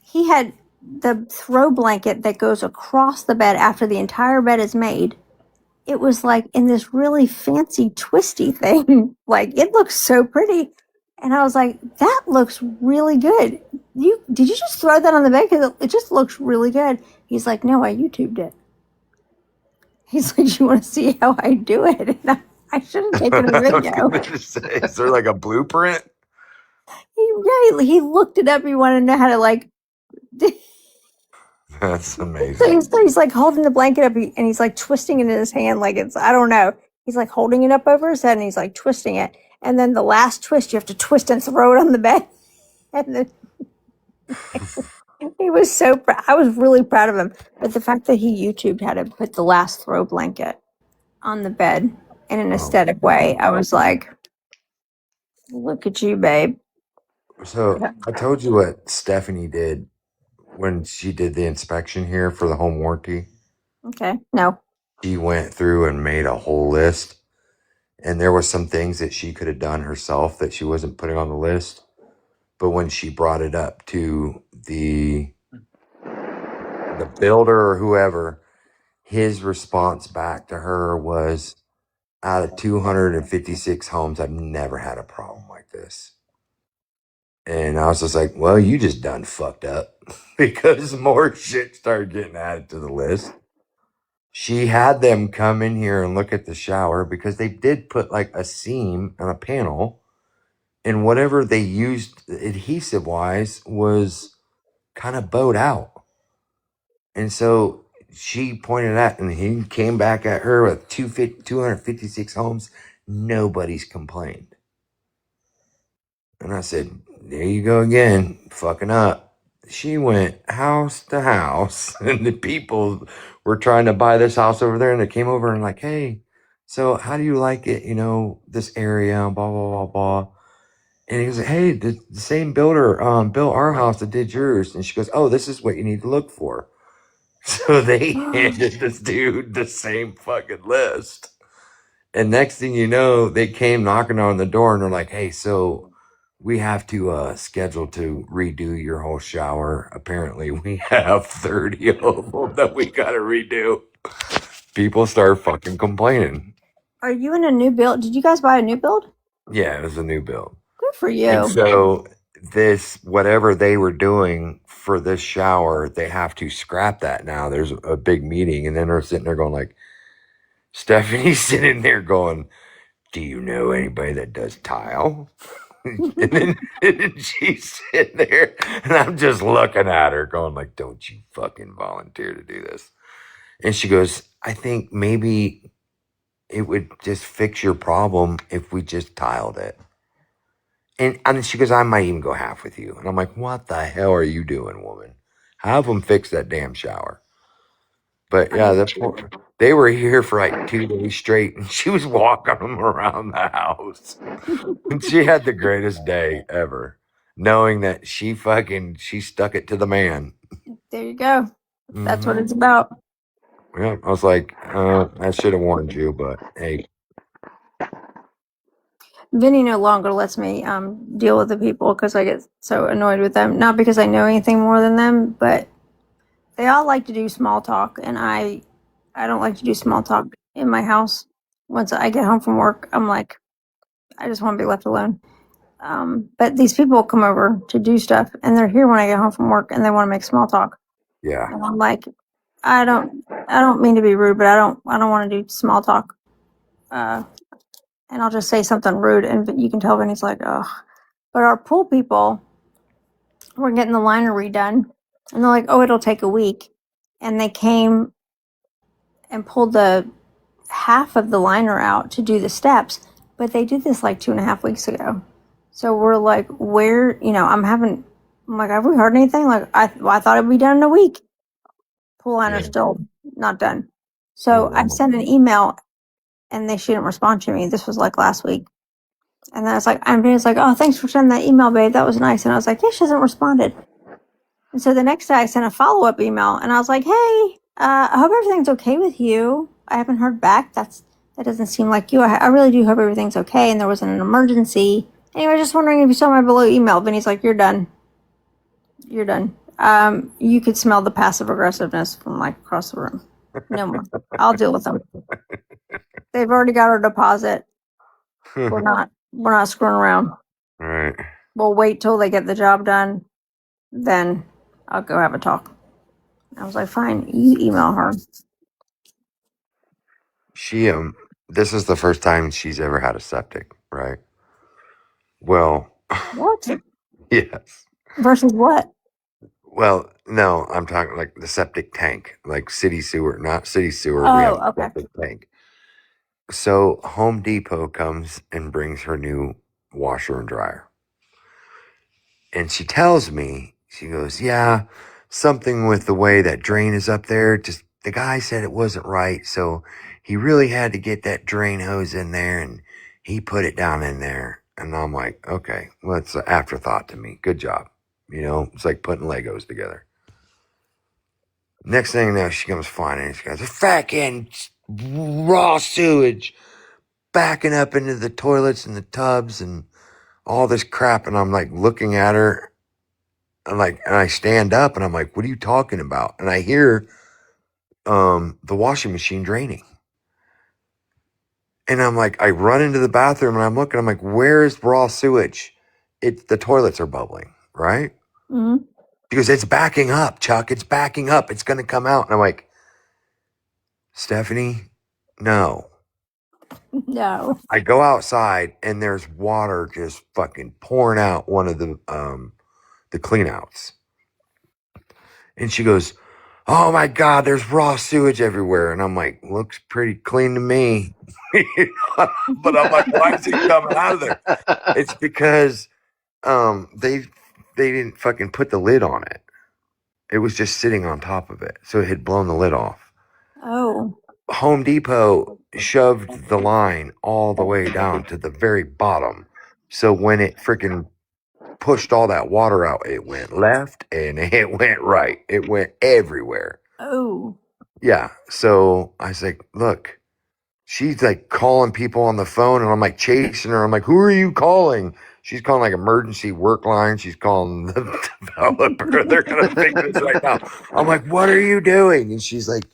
He had the throw blanket that goes across the bed after the entire bed is made. It was like in this really fancy twisty thing. Like, it looks so pretty. And I was like, that looks really good. Did you just throw that on the bed? Because it just looks really good. He's like, no, I YouTubed it. He's like, you want to see how I do it? And I should have taken a I was video. gonna say, is there like a blueprint? He looked it up. He wanted to know how to like. That's So amazing. he's like holding the blanket up and he's like twisting it in his hand like it's, I don't know. He's like holding it up over his head and he's like twisting it. And then the last twist, you have to twist and throw it on the bed. And then he was so proud. I was really proud of him. But the fact that he YouTubed how to put the last throw blanket on the bed in an aesthetic way, I was like, look at you, babe. So I told you what Stephanie did when she did the inspection here for the home warranty. Okay. No. She went through and made a whole list, and there were some things that she could have done herself that she wasn't putting on the list. But when she brought it up to the builder or whoever, his response back to her was, out of 256 homes, I've never had a problem like this. And I was just like, well, you just done fucked up because more shit started getting added to the list. She had them come in here and look at the shower because they did put like a seam and a panel, and whatever they used adhesive wise was kind of bowed out. And so she pointed out, and he came back at her with 256 homes. Nobody's complained. And I said, there you go again, fucking up. She went house to house, and the people were trying to buy this house over there, and they came over and like, hey, so how do you like it? You know, this area, blah, blah, blah, blah. And he was like, hey, the same builder built our house that did yours. And she goes, oh, this is what you need to look for. So they handed this dude the same fucking list. And next thing you know, they came knocking on the door and they're like, hey, so we have to schedule to redo your whole shower. Apparently, we have 30 of them that we got to redo. People start fucking complaining. Are you in a new build? Did you guys buy a new build? Yeah, it was a new build. Good for And you. so this, whatever they were doing for this shower, they have to scrap that now. There's a big meeting, and then they're sitting there going like, Stephanie's sitting there going, do you know anybody that does tile? and then she's sitting there, and I'm just looking at her going like, don't you fucking volunteer to do this. And she goes, I think maybe it would just fix your problem if we just tiled it. And she goes, I might even go half with you. And I'm like, what the hell are you doing, woman? Have them fix that damn shower. But yeah, they were here for like 2 days straight, and she was walking them around the house. And she had the greatest day ever, knowing that she stuck it to the man. There you go. That's what it's about. Yeah, I was like, I should have warned you, but hey. Vinny no longer lets me deal with the people because I get so annoyed with them. Not because I know anything more than them, but they all like to do small talk, and I don't like to do small talk in my house. Once I get home from work, I'm like, I just want to be left alone. But these people come over to do stuff, and they're here when I get home from work, and they want to make small talk. Yeah. And I'm like, I don't mean to be rude, but I don't want to do small talk. And I'll just say something rude, and you can tell Vinny's like, ugh. But our pool people, we're getting the liner redone, and they're like, oh, it'll take a week. And they came and pulled the half of the liner out to do the steps, but they did this like 2.5 weeks ago. So we're like, where, I'm like, have we heard anything? Like, I thought it'd be done in a week. Pool liner's still not done. So I sent an email, and they shouldn't respond to me. This was like last week. And then I was like, Vinny's like, oh, thanks for sending that email, babe. That was nice. And I was like, yeah, she hasn't responded. And so the next day I sent a follow-up email, and I was like, hey, I hope everything's okay with you. I haven't heard back. That doesn't seem like you. I really do hope everything's okay, and there wasn't an emergency. Anyway, just wondering if you saw my below email. Vinny's like, you're done. You're done. You could smell the passive aggressiveness from like across the room. No more. I'll deal with them. They've already got our deposit. We're not screwing around. All right. We'll wait till they get the job done. Then I'll go have a talk. I was like, fine, you email her. She this is the first time she's ever had a septic, right? Well, What? yes. Versus what? Well, no, I'm talking like the septic tank, like city sewer, not city sewer. Oh, we have a okay. septic tank. So Home Depot comes and brings her new washer and dryer. And she tells me, she goes, yeah, something with the way that drain is up there. Just the guy said it wasn't right. So he really had to get that drain hose in there, and he put it down in there. And I'm like, okay, well, it's an afterthought to me. Good job. It's like putting Legos together. Next thing you know, she comes flying in. She goes, fucking raw sewage backing up into the toilets and the tubs and all this crap. And I'm like looking at her, and I stand up, and I'm like, what are you talking about? And I hear the washing machine draining. And I'm like, I run into the bathroom, and I'm looking, I'm like, where is raw sewage? The toilets are bubbling, right? Mm-hmm. Because it's backing up, Chuck. It's backing up. It's going to come out. And I'm like, Stephanie, no. No. I go outside, and there's water just fucking pouring out one of the clean outs. And she goes, oh my God, there's raw sewage everywhere. And I'm like, looks pretty clean to me. But I'm like, why is it coming out of there? It's because they didn't fucking put the lid on it. It was just sitting on top of it. So it had blown the lid off. Oh. Home Depot shoved the line all the way down to the very bottom So when it freaking pushed all that water out, it went left and it went right. It went everywhere. Oh. Yeah. So I was like, look, she's like calling people on the phone and I'm like chasing her. I'm like, who are you calling? She's calling like emergency work line. She's calling the developer. They're going to fix this right now. I'm like, what are you doing? And she's like,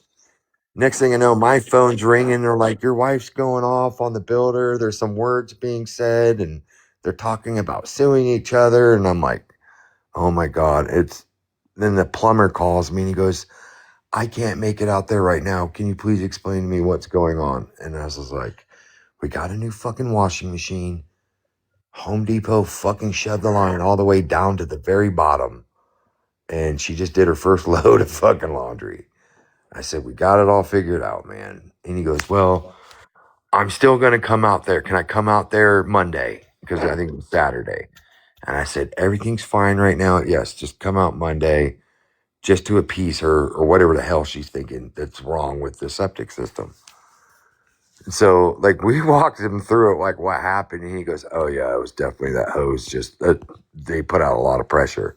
next thing I know, my phone's ringing. They're like, your wife's going off on the builder. There's some words being said and they're talking about suing each other. And I'm like, oh my God. Then the plumber calls me and he goes, I can't make it out there right now. Can you please explain to me what's going on? And I was just like, we got a new fucking washing machine. Home Depot fucking shoved the line all the way down to the very bottom. And she just did her first load of fucking laundry. I said, we got it all figured out, man. And he goes, well, I'm still going to come out there. Can I come out there Monday? Because I think it's Saturday. And I said, everything's fine right now. Yes, just come out Monday just to appease her or whatever the hell she's thinking that's wrong with the septic system. And so, like, we walked him through it, like, what happened. And he goes, oh, yeah, it was definitely that hose. Just, they put out a lot of pressure.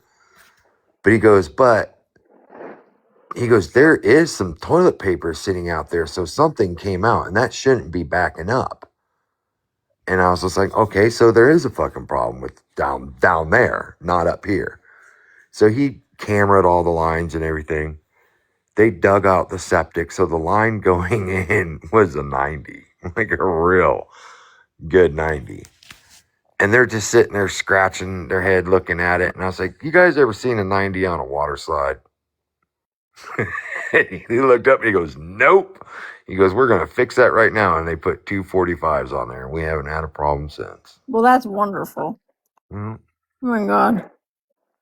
But he goes, there is some toilet paper sitting out there. So something came out and that shouldn't be backing up. And I was just like, okay, so there is a fucking problem with down there, not up here. So he cameraed all the lines and everything. They dug out the septic. So the line going in was a 90, like a real good 90. And they're just sitting there scratching their head looking at it. And I was like, you guys ever seen a 90 on a water slide? He looked up and he goes, nope. He goes, we're going to fix that right now. And they put 245s on there. And we haven't had a problem since. Well, that's wonderful. Mm-hmm. Oh my God.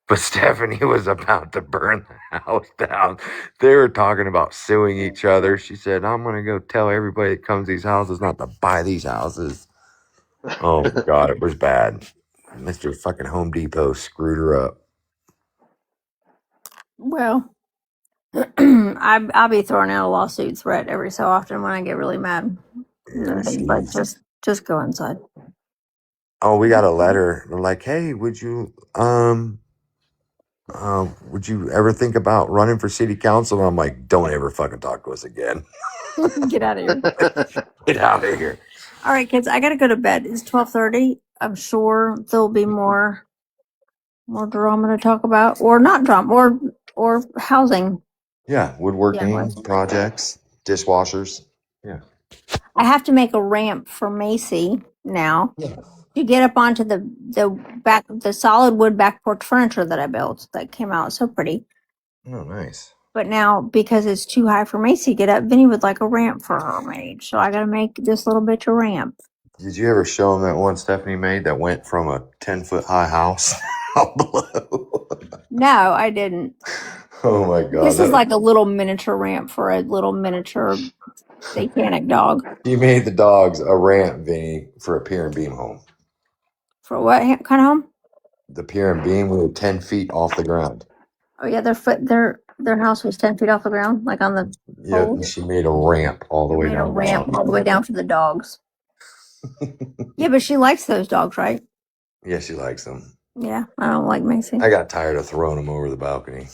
But Stephanie was about to burn the house down. They were talking about suing each other. She said, I'm going to go tell everybody that comes to these houses not to buy these houses. Oh, my God, it was bad. Mr. fucking Home Depot screwed her up. Well, I'll be throwing out a lawsuit threat every so often when I get really mad. Yeah, But just go inside. oh, we got a letter. They're like, hey, would you ever think about running for city council? And I'm like, don't ever fucking talk to us again. Get out of here. Get out of here. All right, kids, I gotta go to bed. It's 12:30. I'm sure there'll be more drama to talk about, or not drama, or housing. Yeah, woodworking Yeah, projects, dishwashers. Yeah. I have to make a ramp for Macy now to get up onto the solid wood back porch furniture that I built that came out so pretty. Oh, nice. But now, because it's too high for Macy to get up, Vinny would like a ramp for her made. So I got to make this little bitch a ramp. Did you ever show him that one Stephanie made that went from a 10-foot high house out below? No, I didn't. Oh my God. This is like a little miniature ramp for a little miniature satanic dog. You made the dogs a ramp, Vinny, for a pier and beam home. For what kind of home? The pier and beam were 10 feet off the ground. Oh yeah, their house was 10 feet off the ground, like on the Yeah, pole. and she made a ramp all the way Made a down. ramp all the way down for the dogs. Yeah, but she likes those dogs, right? Yeah, she likes them. Yeah, I don't like Macy. I got tired of throwing them over the balcony.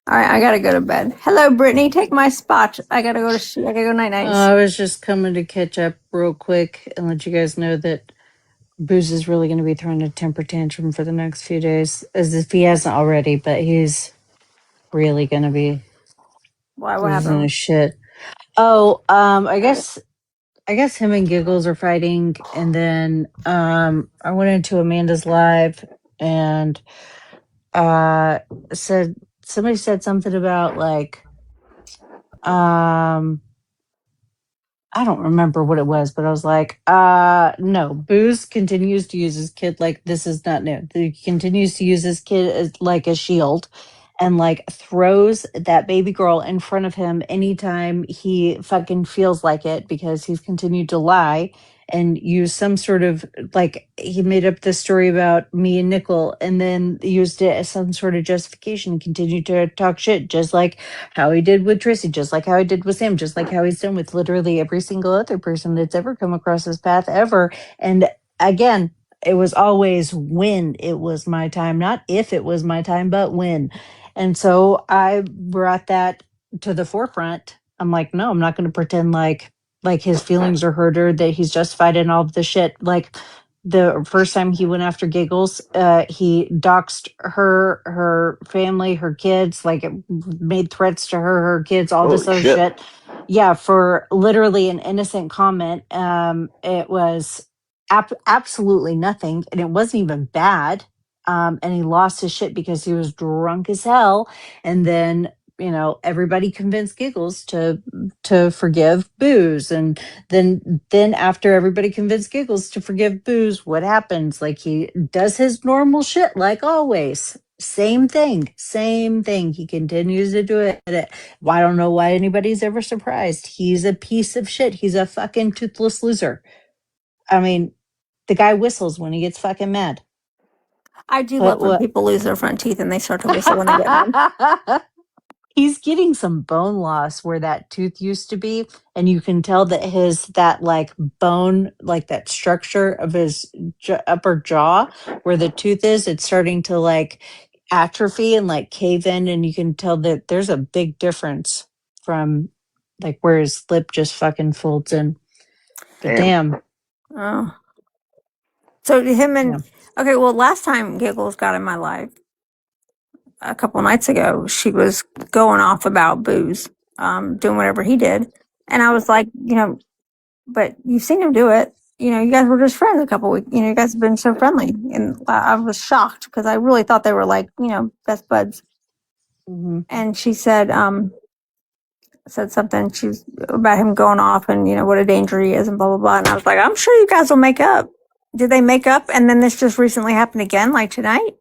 All right, I gotta go to bed. Hello, Brittany. Take my spot. I gotta go night night. I was just coming to catch up real quick and let you guys know that Booze is really going to be throwing a temper tantrum for the next few days, as if he hasn't already, but he's really going to be Why? What losing happened? his shit. Oh, I guess him and Giggles are fighting, and then I went into Amanda's live and somebody said something about like I don't remember what it was, but I was like, no, Booze continues to use his kid like this is not new. He continues to use his kid as like a shield and like throws that baby girl in front of him anytime he fucking feels like it because he's continued to lie and used some sort of like he made up this story about me and Nickel and then used it as some sort of justification and continued to talk shit, just like how he did with Tracy, just like how he did with Sam, just like how he's done with literally every single other person that's ever come across his path ever. And again, it was always when it was my time, not if it was my time, but when. And so I brought that to the forefront. I'm like, no, I'm not going to pretend like his feelings are hurt or that he's justified in all of the shit. Like the first time he went after Giggles, he doxed her family, her kids, like made threats to her kids, all this Holy other shit. shit. Yeah, for literally an innocent comment. It was absolutely nothing, and it wasn't even bad. And he lost his shit because he was drunk as hell. And then everybody convinced Giggles to forgive Booze, and then after everybody convinced Giggles to forgive Booze, what happens? Like he does his normal shit like always. Same thing. He continues to do it. Well, I don't know why anybody's ever surprised. He's a piece of shit. He's a fucking toothless loser. I mean, the guy whistles when he gets fucking mad. I do love when What? people lose their front teeth and they start to whistle when they get mad. He's getting some bone loss where that tooth used to be, and you can tell that that like bone, like that structure of his upper jaw where the tooth is, it's starting to like atrophy and like cave in, and you can tell that there's a big difference from like where his lip just fucking folds in. But damn. Oh. So him and Yeah. okay, well, last time Giggles got in my life, a couple nights ago, she was going off about Booze, doing whatever he did, and I was like, but you've seen him do it. You guys were just friends a couple weeks. You guys have been so friendly, and I was shocked because I really thought they were like, best buds. Mm-hmm. And she said something she's about him going off and what a danger he is and blah blah blah. And I was like, I'm sure you guys will make up. Did they make up? And then this just recently happened again, like tonight?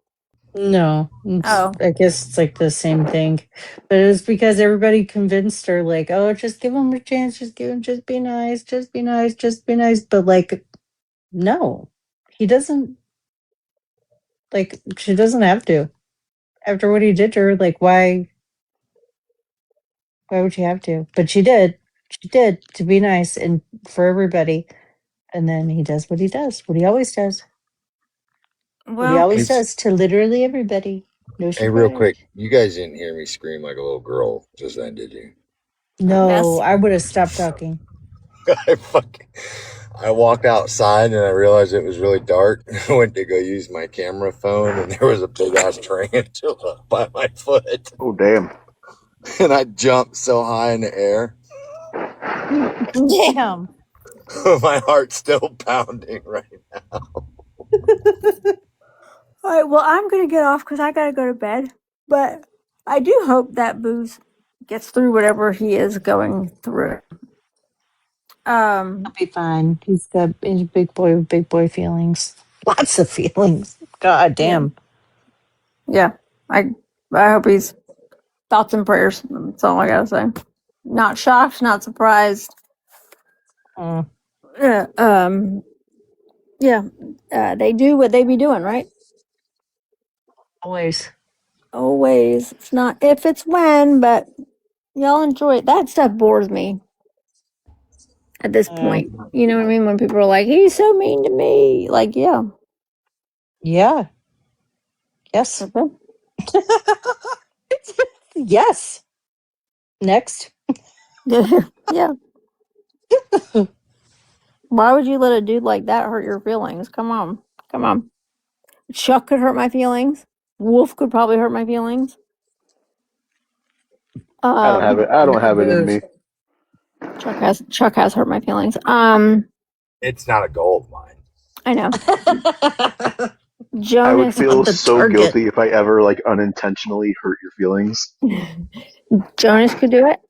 No, Oh. I guess it's like the same thing, but it was because everybody convinced her, like, oh, just give him a chance, just be nice, just be nice, just be nice. But like, no, he doesn't. Like, she doesn't have to. After what he did to her, like, why? Why would she have to? But she did. She did to be nice and for everybody. And then he does what he does, what he always does. What he Well, always does to literally everybody. No Hey, real surprise. quick, you guys didn't hear me scream like a little girl just then, did you? No, Yes. I would have stopped talking. I walked outside and I realized it was really dark. I went to go use my camera phone and there was a big ass tarantula by my foot. Oh, damn. And I jumped so high in the air. Damn. My heart's still pounding right now. All right, well, I'm going to get off because I got to go to bed. But I do hope that Booze gets through whatever he is going through. He'll be fine. He's a big boy with big boy feelings. Lots of feelings. God damn. Yeah. I hope he's thoughts and prayers. That's all I got to say. Not shocked, not surprised. Mm. They do what they be doing, right? Always. Always. It's not if, it's when, but y'all enjoy it. That stuff bores me at this point. You know what I mean? When people are like, he's so mean to me. Like, yeah. Yeah. Yes. Okay. Yes. Next. Yeah. Why would you let a dude like that hurt your feelings? Come on. Chuck could hurt my feelings. Wolf could probably hurt my feelings. I don't have it in me. Chuck has hurt my feelings. It's not a goal of mine. I know. I would Jonas feel the so target. guilty if I ever like unintentionally hurt your feelings. Jonas could do it.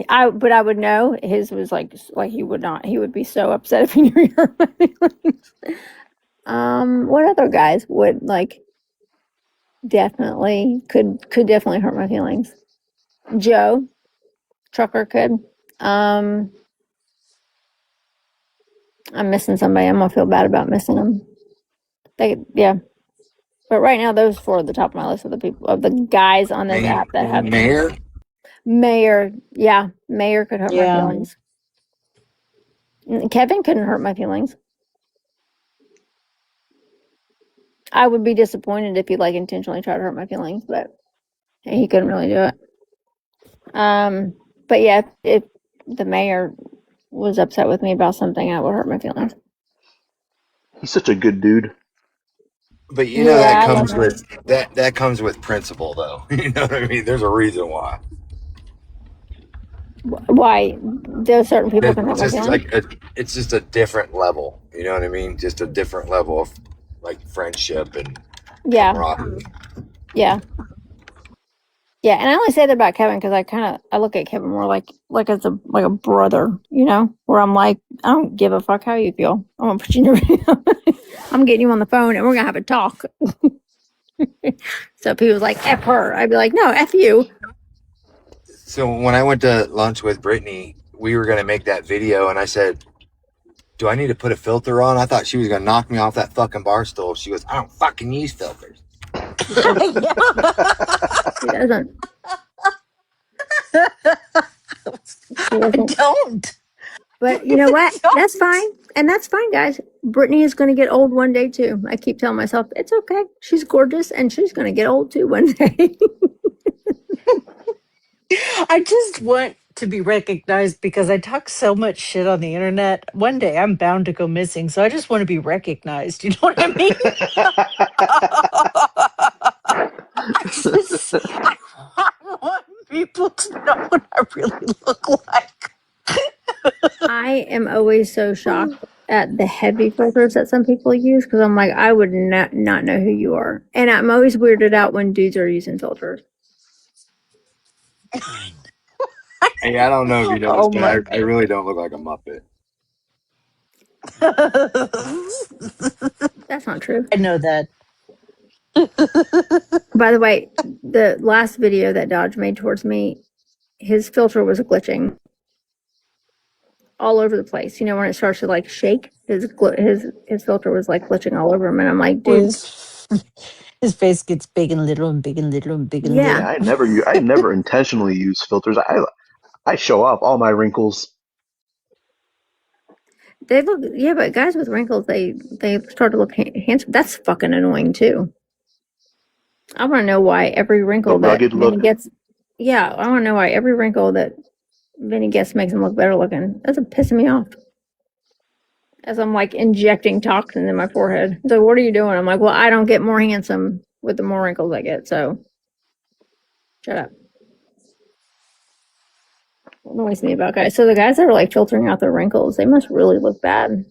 But I would know his was like he would not. He would be so upset if he knew he hurt my feelings. What other guys would like? Definitely could definitely hurt my feelings. Joe, Trucker could. I'm missing somebody. I'm gonna feel bad about missing them. Yeah. But right now, those 4 are at the top of my list of the guys on this app that have Mayor. Mayor. Yeah, Mayor could hurt my Yeah. feelings. Kevin couldn't hurt my feelings. I would be disappointed if he like intentionally tried to hurt my feelings, but he couldn't really do it. But yeah, if the mayor was upset with me about something, that would hurt my feelings. He's such a good dude. But you know Yeah, that I comes love with that comes with principle, though. You know what I mean? There's a reason why. why there's certain people can hurt It's my just feelings. it's just a different level. You know what I mean? Just a different level of like friendship and Yeah, camaraderie. yeah, yeah. And I only say that about Kevin because I look at Kevin more like as a brother, you know, where I'm like, I don't give a fuck how you feel. I'm gonna put you in your I'm getting you on the phone and we're gonna have a talk. So if he was like F her, I'd be like, no, F you. So when I went to lunch with Brittany, we were gonna make that video, and I said, "Do I need to put a filter on?" I thought she was gonna knock me off that fucking bar stool. She goes, "I don't fucking use filters." He doesn't. He I doesn't. don't. But you know what? Don't. That's fine. And that's fine, guys. Brittany is going to get old one day too. I keep telling myself, it's okay. She's gorgeous and she's going to get old too one day. I just want to be recognized because I talk so much shit on the internet. One day I'm bound to go missing, so I just want to be recognized. You know what I mean? I want people to know what I really look like. I am always so shocked at the heavy filters that some people use because I'm like, I would not know who you are. And I'm always weirded out when dudes are using filters. Hey, I don't know if you noticed, Oh but my I really don't look like a Muppet. That's not true. I know that. By the way, the last video that Dodge made towards me, his filter was glitching all over the place. You know, when it starts to like shake, his filter was like glitching all over him, and I'm like, dude, His face gets big and little and big and little and big and Yeah. little. I never intentionally use filters. I show off all my wrinkles. they look, yeah, but guys with wrinkles, they start to look handsome. That's fucking annoying too. I want to know why every wrinkle The that rugged Vinny look. gets, yeah, I want to know why every wrinkle that Vinny gets makes him look better looking. That's pissing me off. As I'm like injecting toxins in my forehead. So what are you doing? I'm like, well, I don't get more handsome with the more wrinkles I get. So shut up. What annoys me about guys? So the guys that are like filtering out their wrinkles, they must really look bad.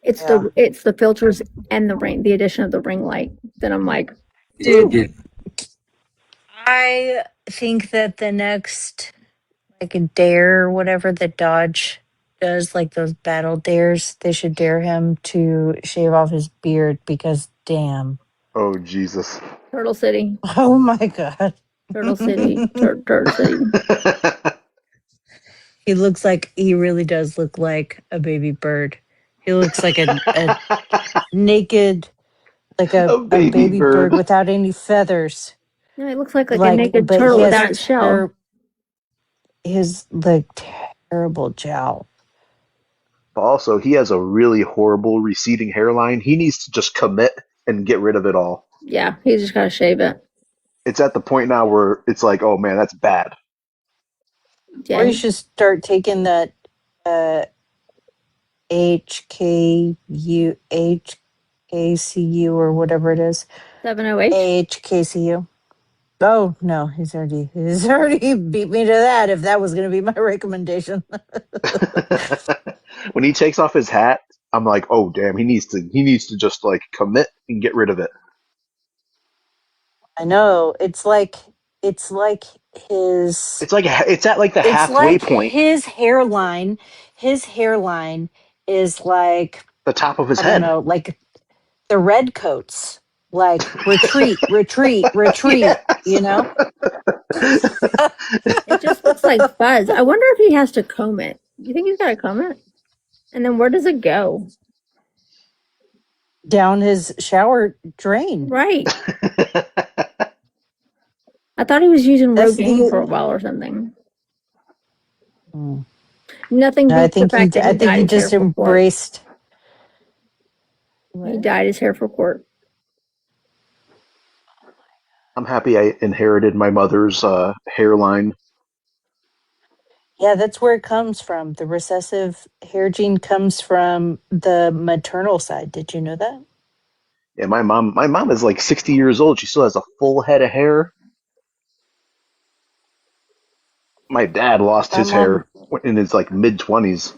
It's the filters and the addition of the ring light. Then I'm like, Dude, I think that the next like a dare or whatever that Dodge does, like those battle dares, they should dare him to shave off his beard because damn. Oh Jesus. Turtle City, Oh my god. Turtle City, Turtle City. He really does look like a baby bird. He looks like a naked, like a baby bird without any feathers. No, it looks like a naked but turtle he has without its shell. his like terrible jowl. Also, he has a really horrible receding hairline. He needs to just commit and get rid of it all. Yeah, he's just gotta shave it. It's at the point now where it's like, oh man, that's bad. Yeah. Or you should start taking that HKCU or whatever it is. 70H? HKCU. Oh no, he's already beat me to that. If that was going to be my recommendation. When he takes off his hat, I'm like, oh damn, he needs to just like commit and get rid of it. I know. It's like his. It's at like the halfway point. His hairline is like the top of his head. I don't know, like the red coats. Like retreat, Yes. you know? It just looks like fuzz. I wonder if he has to comb it. You think he's got a comment? And then where does it go? Down his shower drain. Right. I thought he was using That's Rogaine the- for a while or something. Mm. Nothing No, I beats the think fact that I he think dyed he his hair just for court. embraced. He dyed his hair for court. I'm happy I inherited my mother's hairline. Yeah, that's where it comes from. The recessive hair gene comes from the maternal side. Did you know that? Yeah, my mom is like 60 years old. She still has a full head of hair. My dad lost My his mom, hair in his like mid-20s.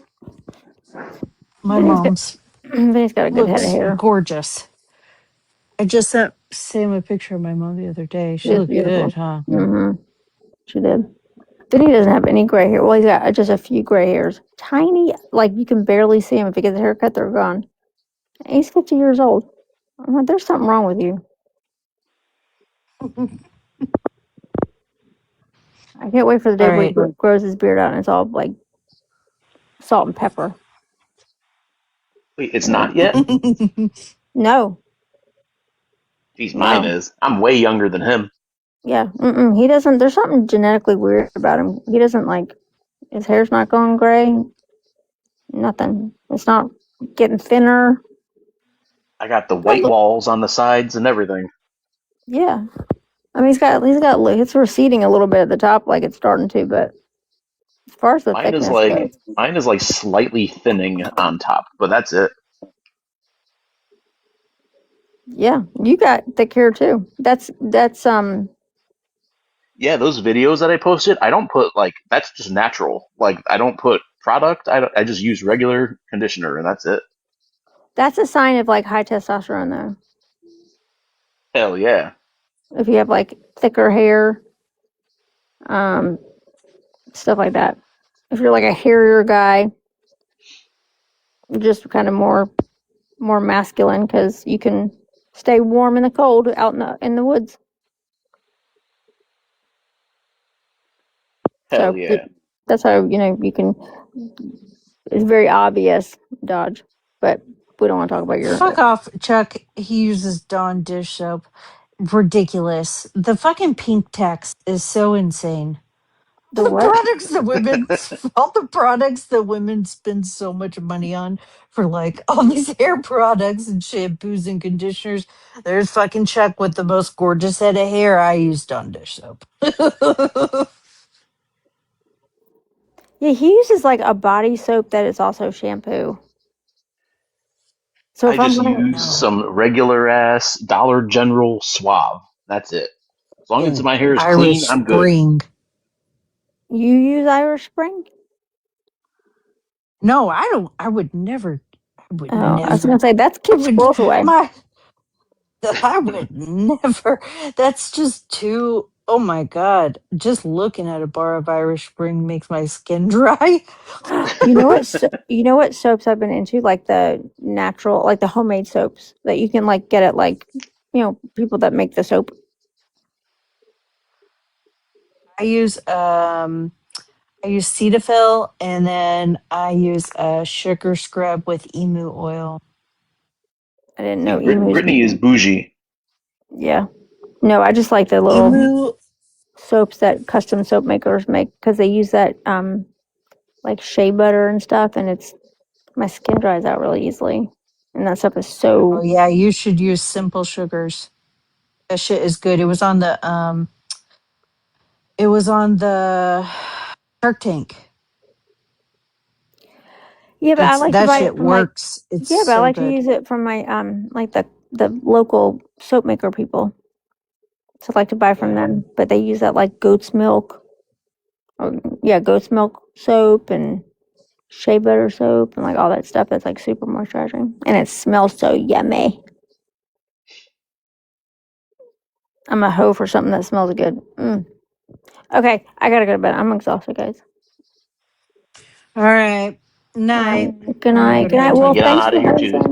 my Vinny's got, mom's Vinny's got a good head of looks hair. gorgeous. I just sent Sam a picture of my mom the other day. She She is looked beautiful. good, huh? Mm-hmm. She did. Vinny doesn't have any gray hair. Well, he's got just a few gray hairs. Tiny, like you can barely see him. If he gets a haircut, they're gone. And he's 50 years old. I'm like, there's something wrong with you. I can't wait for the day All where he right. grows his beard out and it's all like salt and pepper. Wait, it's not yet? No, Geez, mine no. is. I'm way younger than him. Yeah, he doesn't. There's something genetically weird about him. He doesn't like his hair's not going gray. Nothing. It's not getting thinner. I got the white walls on the sides and everything. Yeah, I mean it's receding a little bit at the top, like it's starting to, but as far as the Mine is thickness like goes, mine is like slightly thinning on top, but that's it. yeah, you got thick hair too. That's Yeah, those videos that I posted, I don't put like that's just natural. Like I don't put product. I just use regular conditioner and that's it. that's a sign of like high testosterone though. Hell yeah. If you have like thicker hair, stuff like that. If you're like a hairier guy, just kind of more masculine because you can stay warm in the cold out in the woods. Hell So yeah. that's how you can. It's very obvious, Dodge, but we don't want to talk about your. Fuck off, Chuck. He uses Dawn dish soap. Ridiculous. The fucking pink text is so insane. The The what? products that women, all the products that women spend so much money on for like all these hair products and shampoos and conditioners. There's fucking Chuck with the most gorgeous head of hair. I use Dawn dish soap. Yeah, he uses like a body soap that is also shampoo. So I if I'm just gonna, use some regular ass Dollar General Suave. That's it. As long as And my hair is clean, Irish I'm good. Spring. you use Irish Spring? No, I don't. I would never. I would Oh, I was never. gonna say that's I keeps would. squirrels away. I would never. That's just too. Oh my god! Just looking at a bar of Irish Spring makes my skin dry. You know what? You know what soaps I've been into, like the natural, like the homemade soaps that you can like get at like people that make the soap. I use Cetaphil, and then I use a sugar scrub with emu oil. I didn't See, know emus. Brittany is bougie. Yeah. No, I just like the little Emu. soaps that custom soap makers make because they use that like shea butter and stuff, and my skin dries out really easily, and that stuff is Oh so. yeah, you should use Simple Sugars. That shit is good. It was on the Shark Tank. Yeah, but I It's like to that buy shit it from like. works. It's Yeah, but I so like to good. use it from my like the local soap maker people. So I like to buy from them, but they use that like goat's milk. Goat's milk soap and shea butter soap and like all that stuff that's like super moisturizing, and it smells so yummy. I'm a hoe for something that smells good. Okay, I gotta go to bed. I'm exhausted, guys. All right. Night. Good night. Good night. bed. Well, Get on thanks out for of here, hosting. too.